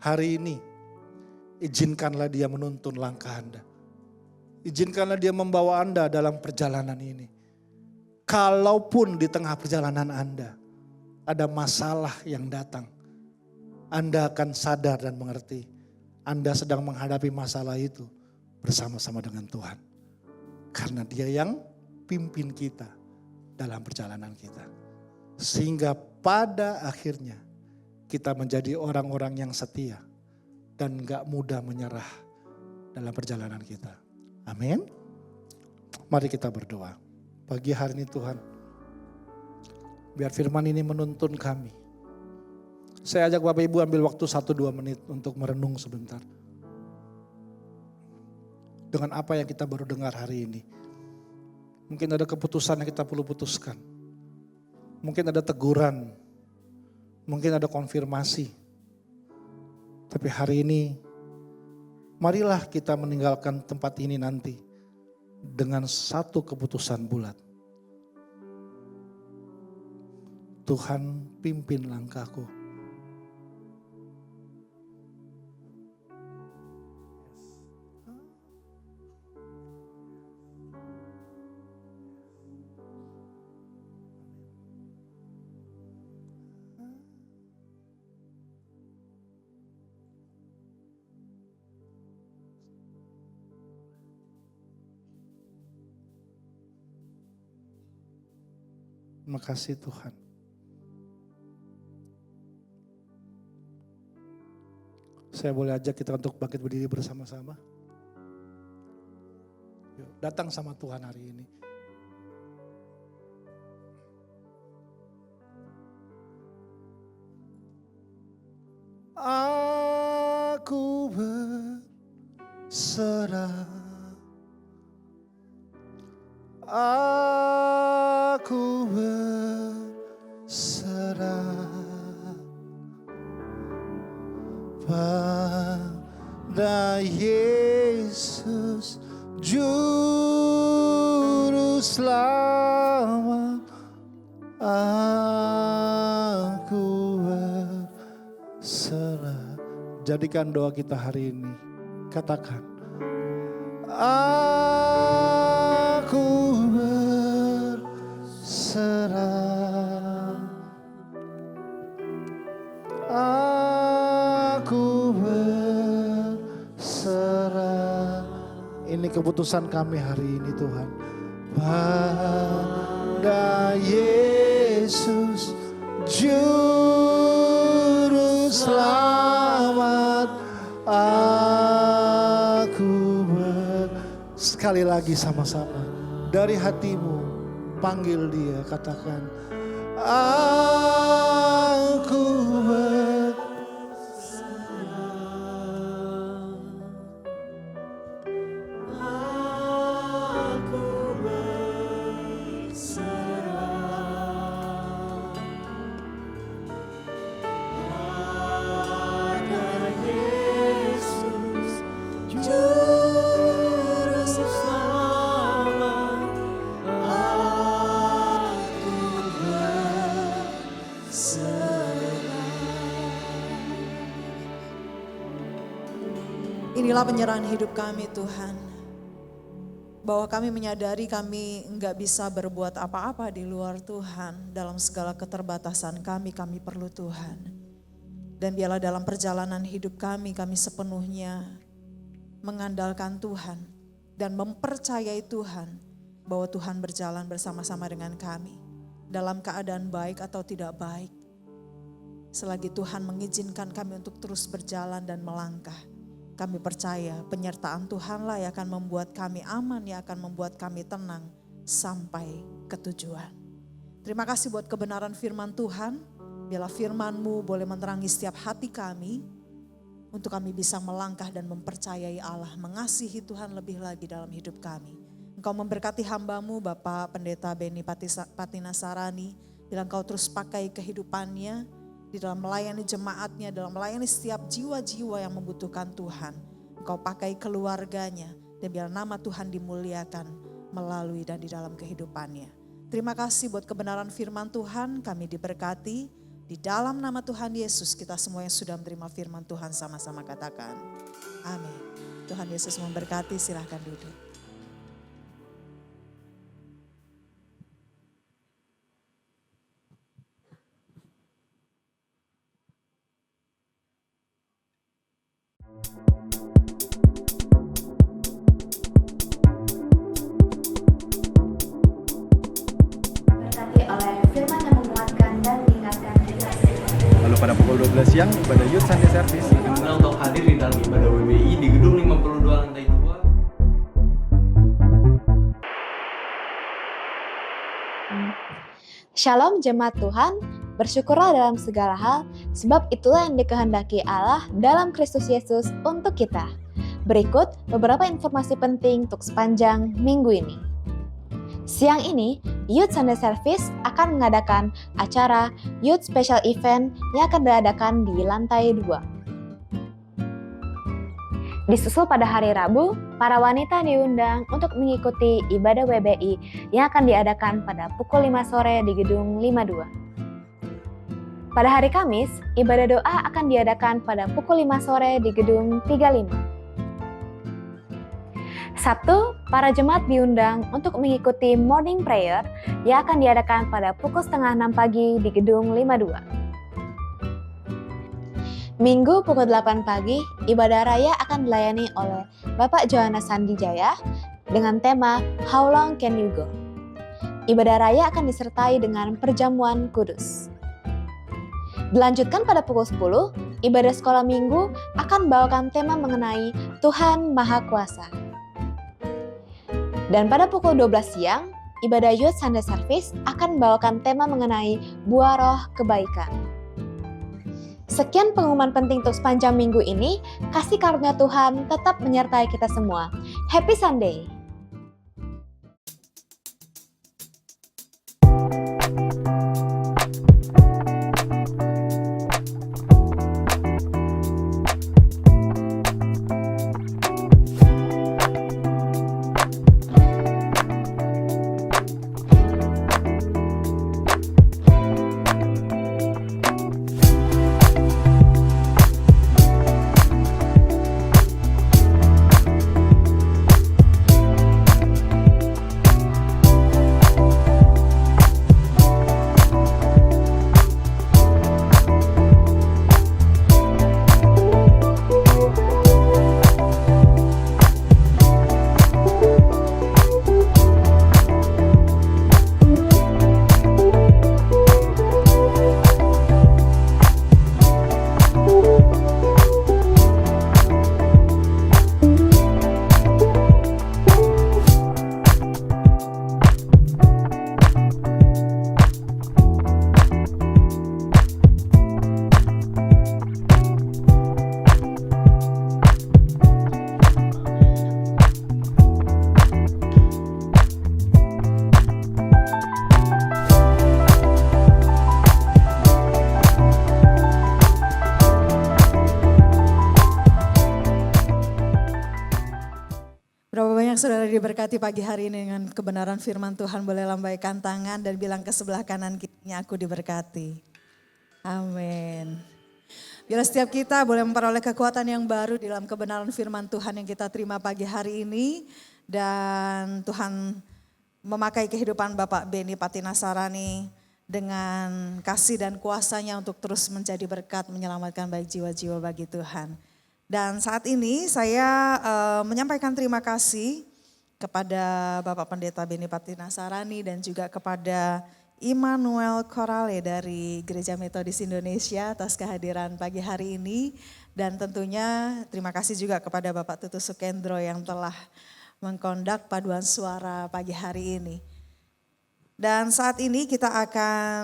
Hari ini izinkanlah dia menuntun langkah Anda. Izinkanlah dia membawa Anda dalam perjalanan ini. Kalaupun di tengah perjalanan Anda ada masalah yang datang, Anda akan sadar dan mengerti Anda sedang menghadapi masalah itu bersama-sama dengan Tuhan. Karena dia yang pimpin kita dalam perjalanan kita. Sehingga pada akhirnya kita menjadi orang-orang yang setia dan gak mudah menyerah dalam perjalanan kita. Amin. Mari kita berdoa. Pagi hari ini Tuhan, biar firman ini menuntun kami. Saya ajak Bapak Ibu ambil waktu 1-2 menit untuk merenung sebentar. Dengan apa yang kita baru dengar hari ini. Mungkin ada keputusan yang kita perlu putuskan. Mungkin ada teguran. Mungkin ada konfirmasi. Tapi hari ini, marilah kita meninggalkan tempat ini nanti dengan satu keputusan bulat. Tuhan, pimpin langkahku. Terima kasih Tuhan. Saya boleh ajak kita untuk bangkit berdiri bersama-sama. Yuk, datang sama Tuhan hari ini. Aku berserah. Aku berserah pada Yesus Juru Selamat. Aku berserah. Jadikan doa kita hari ini. Katakan. Aku berserah. Aku berserah. Ini keputusan kami hari ini Tuhan. Pada Yesus Juru Selamat. Sekali lagi sama-sama. Dari hatimu panggil dia, katakan. Aku berserah. Inilah penyerahan hidup kami Tuhan. Bahwa kami menyadari kami enggak bisa berbuat apa-apa di luar Tuhan. Dalam segala keterbatasan kami perlu Tuhan. Dan biarlah dalam perjalanan hidup kami sepenuhnya mengandalkan Tuhan. Dan mempercayai Tuhan bahwa Tuhan berjalan bersama-sama dengan kami. Dalam keadaan baik atau tidak baik. Selagi Tuhan mengizinkan kami untuk terus berjalan dan melangkah. Kami percaya penyertaan Tuhanlah yang akan membuat kami aman, yang akan membuat kami tenang sampai ke tujuan. Terima kasih buat kebenaran firman Tuhan. Biarlah firman-Mu boleh menerangi setiap hati kami. Untuk kami bisa melangkah dan mempercayai Allah, mengasihi Tuhan lebih lagi dalam hidup kami. Engkau memberkati hamba-Mu Bapak Pendeta Beni Patinasarani. Bila Engkau terus pakai kehidupannya, di dalam melayani jemaatnya, dalam melayani setiap jiwa-jiwa yang membutuhkan Tuhan. Engkau pakai keluarganya dan biar nama Tuhan dimuliakan melalui dan di dalam kehidupannya. Terima kasih buat kebenaran firman Tuhan, kami diberkati. Di dalam nama Tuhan Yesus kita semua yang sudah menerima firman Tuhan sama-sama katakan amin. Tuhan Yesus memberkati, silahkan duduk. Berkati oleh firman yang menguatkan dan mengingatkan kita. Lalu pada pukul 12 siang, ibadah Youth Sunday Service Diundang untuk hadir di dalam ibadah WBI di gedung 52 lantai 2. Shalom jemaat Tuhan, bersyukurlah dalam segala hal, sebab itulah yang dikehendaki Allah dalam Kristus Yesus untuk kita. Berikut beberapa informasi penting untuk sepanjang minggu ini. Siang ini, Youth Sunday Service akan mengadakan acara Youth Special Event yang akan diadakan di lantai 2. Disusul pada hari Rabu, para wanita diundang untuk mengikuti ibadah WBI yang akan diadakan pada pukul 5 sore di gedung 52. Pada hari Kamis, ibadah doa akan diadakan pada pukul 5 sore di gedung 35. Sabtu, para jemaat diundang untuk mengikuti morning prayer yang akan diadakan pada pukul 5:30 pagi di gedung 52. Minggu pukul 8 pagi, ibadah raya akan dilayani oleh Bapak Johannes Sandijaya dengan tema How Long Can You Go? Ibadah raya akan disertai dengan perjamuan kudus. Dilanjutkan pada pukul 10, ibadah sekolah minggu akan membawakan tema mengenai Tuhan Maha Kuasa. Dan pada pukul 12 siang, ibadah Youth Sunday Service akan membawakan tema mengenai buah roh kebaikan. Sekian pengumuman penting untuk sepanjang minggu ini. Kasih karunia Tuhan tetap menyertai kita semua. Happy Sunday! Saudara diberkati pagi hari ini dengan kebenaran firman Tuhan, boleh lambaikan tangan dan bilang ke sebelah kanan kirinya, aku diberkati. Amin. Biar setiap kita boleh memperoleh kekuatan yang baru dalam kebenaran firman Tuhan yang kita terima pagi hari ini. Dan Tuhan memakai kehidupan Bapak Beni Patinasarani dengan kasih dan kuasanya untuk terus menjadi berkat menyelamatkan baik jiwa-jiwa bagi Tuhan. Dan saat ini saya menyampaikan terima kasih kepada Bapak Pendeta Beni Patinasarani dan juga kepada Immanuel Korale dari Gereja Metodis Indonesia atas kehadiran pagi hari ini. Dan tentunya terima kasih juga kepada Bapak Tutu Sukendro yang telah mengkondak paduan suara pagi hari ini. Dan saat ini kita akan,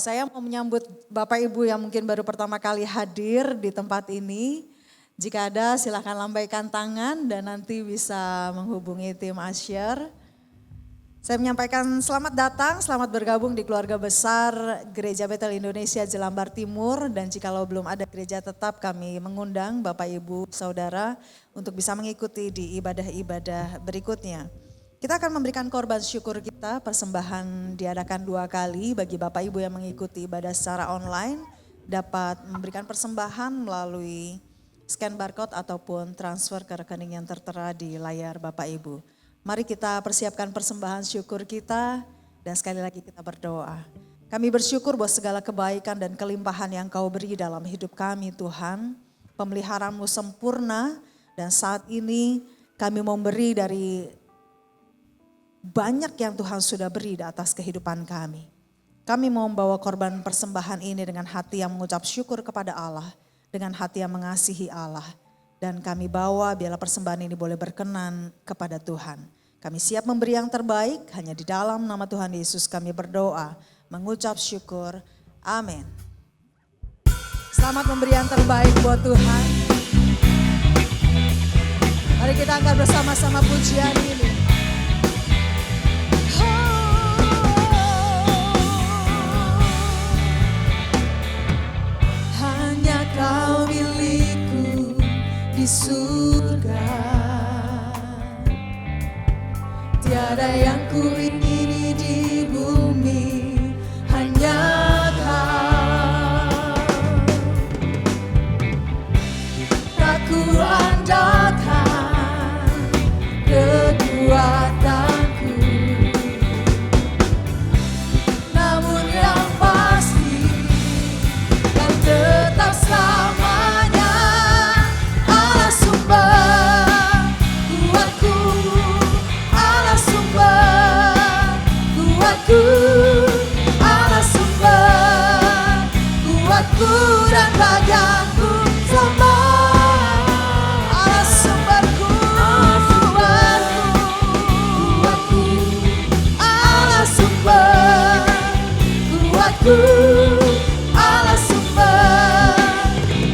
saya mau menyambut Bapak Ibu yang mungkin baru pertama kali hadir di tempat ini. Jika ada silakan lambaikan tangan dan nanti bisa menghubungi tim Asher. Saya menyampaikan selamat datang, selamat bergabung di keluarga besar Gereja Betel Indonesia Jelambar Timur. Dan jikalau belum ada gereja tetap, kami mengundang Bapak Ibu Saudara untuk bisa mengikuti di ibadah-ibadah berikutnya. Kita akan memberikan korban syukur kita, persembahan diadakan 2 kali bagi Bapak Ibu yang mengikuti ibadah secara online. Dapat memberikan persembahan melalui scan barcode ataupun transfer ke rekening yang tertera di layar Bapak Ibu. Mari kita persiapkan persembahan syukur kita dan sekali lagi kita berdoa. Kami bersyukur bahwa segala kebaikan dan kelimpahan yang Kau beri dalam hidup kami Tuhan. Pemeliharaanmu sempurna dan saat ini kami memberi dari banyak yang Tuhan sudah beri di atas kehidupan kami. Kami mau membawa korban persembahan ini dengan hati yang mengucap syukur kepada Allah. Dengan hati yang mengasihi Allah. Dan kami bawa biarlah persembahan ini boleh berkenan kepada Tuhan. Kami siap memberi yang terbaik, hanya di dalam nama Tuhan Yesus kami berdoa, mengucap syukur. Amin. Selamat memberi yang terbaik buat Tuhan. Mari kita angkat bersama-sama pujian ini. Hanya Kau milikku di surga, tiada yang kuingini di bumi, hanya Kau. Tak kuandalkan kekuatanku, namun yang pasti Kau tetap selamanya Allah sumber kuatku, Allah sumber kuatku, Allah sumber kuatku dan bagianku sama. Allah sumberku, kuatku, Allah sumber kuatku, Allah sumber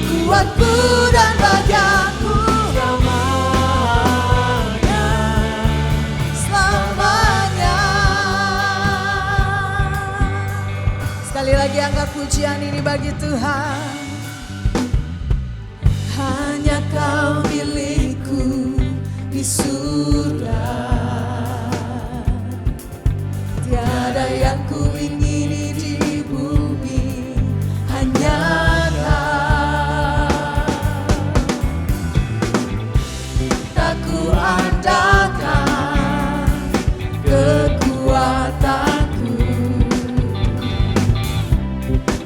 kuatku dan bagianku selamanya, selamanya. Sekali lagi angkat pujian ini bagi Tuhan. Hanya Kau milikku di surga, tiada yang kuingini di bumi, hanya Kau. Tak kuandalkan kekuatanku,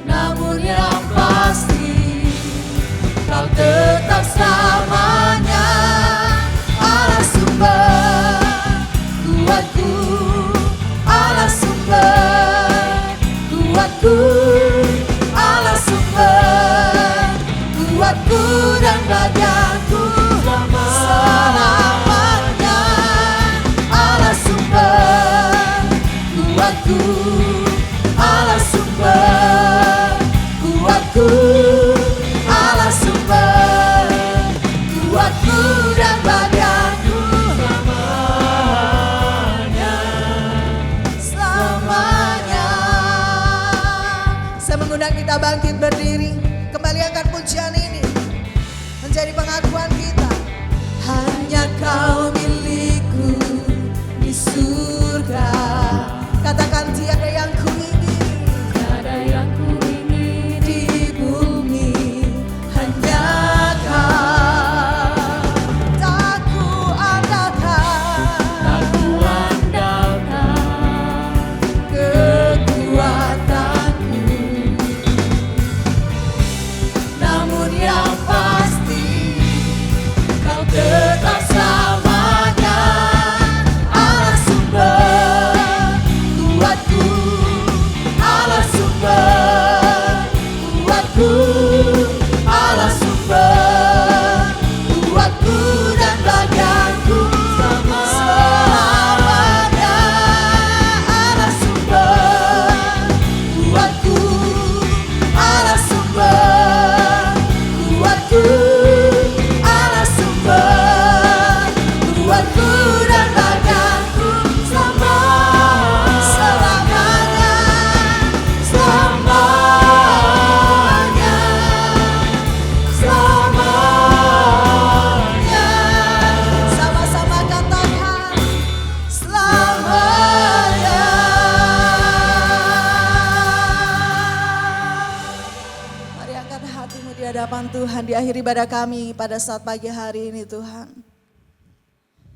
namun yang pasti Kau tetap selamanya Allah sumber kuatku, Allah sumber kuatku, Allah sumber kuatku dan bagianku selamanya. Allah sumber kuatku, Allah sumber kuatku, Allah sumber kuatku dan bagianku selamanya, selamanya. Saya mengundang kita bangkit berdiri, kembali angkat pujian ini menjadi pengakuan kita. Hanya Kau milikku di surga. Katakan tiada yang kuingini, tiada yang kuingini di bumi. Allah sumber kuatku dan bagianku selamanya. Allah sumber kuatku, Allah sumber kuatku, Allah sumber kuatku dan bagianku selamanya, selamanya, selamanya. Sama-sama katakan selamanya. Mari angkat hatimu di hadapan Tuhan di akhir ibadah kami pada saat pagi hari ini Tuhan.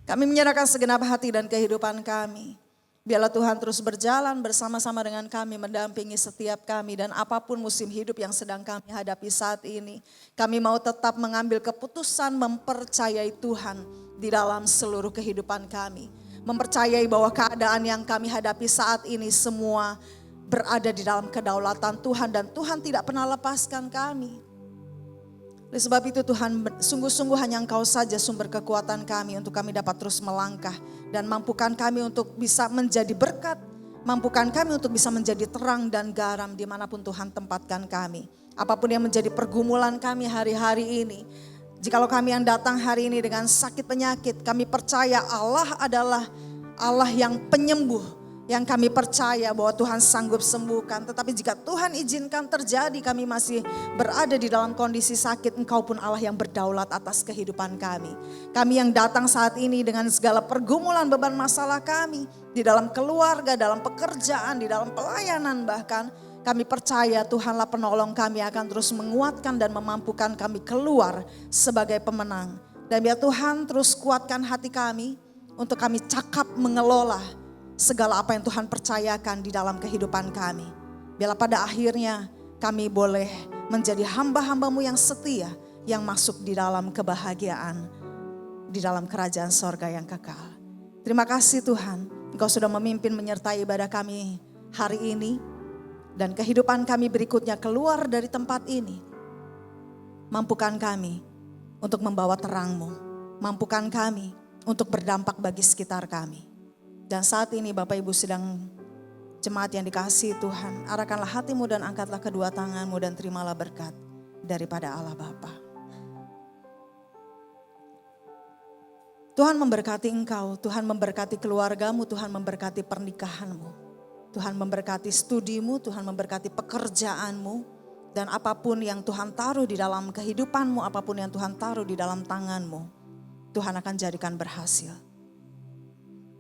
Kami menyerahkan segenap hati dan kehidupan kami. Biarlah Tuhan terus berjalan bersama-sama dengan kami, mendampingi setiap kami dan apapun musim hidup yang sedang kami hadapi saat ini. Kami mau tetap mengambil keputusan mempercayai Tuhan di dalam seluruh kehidupan kami. Mempercayai bahwa keadaan yang kami hadapi saat ini semua berada di dalam kedaulatan Tuhan dan Tuhan tidak pernah lepaskan kami. Oleh sebab itu Tuhan, sungguh-sungguh hanya Engkau saja sumber kekuatan kami untuk kami dapat terus melangkah. Dan mampukan kami untuk bisa menjadi berkat, mampukan kami untuk bisa menjadi terang dan garam dimanapun Tuhan tempatkan kami. Apapun yang menjadi pergumulan kami hari-hari ini. Jikalau kami yang datang hari ini dengan sakit penyakit, kami percaya Allah adalah Allah yang penyembuh. Yang kami percaya bahwa Tuhan sanggup sembuhkan. Tetapi jika Tuhan izinkan terjadi kami masih berada di dalam kondisi sakit, Engkau pun Allah yang berdaulat atas kehidupan kami. Kami yang datang saat ini dengan segala pergumulan beban masalah kami. Di dalam keluarga, dalam pekerjaan, di dalam pelayanan bahkan. Kami percaya Tuhanlah penolong kami akan terus menguatkan dan memampukan kami keluar sebagai pemenang. Dan biar Tuhan terus kuatkan hati kami untuk kami cakap mengelola segala apa yang Tuhan percayakan di dalam kehidupan kami. Biarlah pada akhirnya kami boleh menjadi hamba-hambamu yang setia, yang masuk di dalam kebahagiaan, di dalam kerajaan sorga yang kekal. Terima kasih Tuhan, Engkau sudah memimpin menyertai ibadah kami hari ini, dan kehidupan kami berikutnya keluar dari tempat ini. Mampukan kami untuk membawa terang-Mu, mampukan kami untuk berdampak bagi sekitar kami. Dan saat ini Bapak Ibu sedang jemaat yang dikasihi Tuhan, arahkanlah hatimu dan angkatlah kedua tanganmu dan terimalah berkat daripada Allah Bapa. Tuhan memberkati engkau, Tuhan memberkati keluargamu, Tuhan memberkati pernikahanmu. Tuhan memberkati studimu, Tuhan memberkati pekerjaanmu. Dan apapun yang Tuhan taruh di dalam kehidupanmu, apapun yang Tuhan taruh di dalam tanganmu, Tuhan akan jadikan berhasil.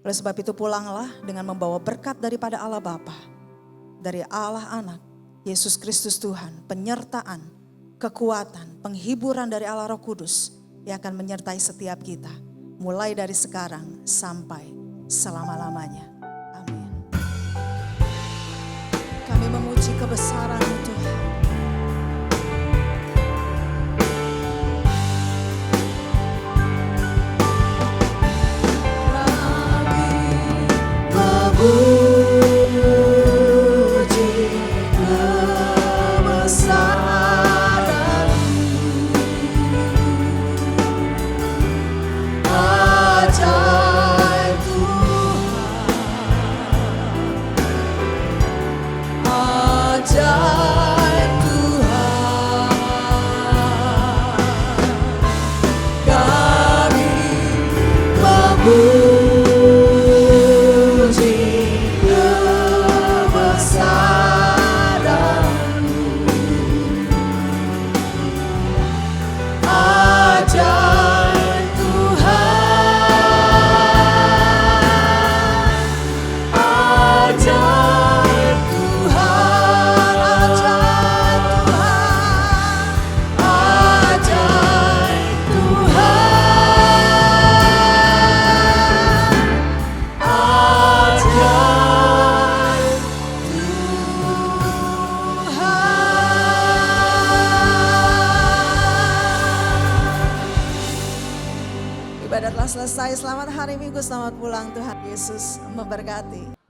Oleh sebab itu pulanglah dengan membawa berkat daripada Allah Bapa, dari Allah Anak, Yesus Kristus Tuhan, penyertaan, kekuatan, penghiburan dari Allah Roh Kudus yang akan menyertai setiap kita, mulai dari sekarang sampai selama-lamanya. Amin. Kami memuji kebesaran-Mu Tuhan. Puji kebesaran-Mu, ajaib Tuhan, ajaib Tuhan. Kami memuji Ibadah telah selesai. Selamat hari Minggu, selamat pulang. Tuhan Yesus memberkati.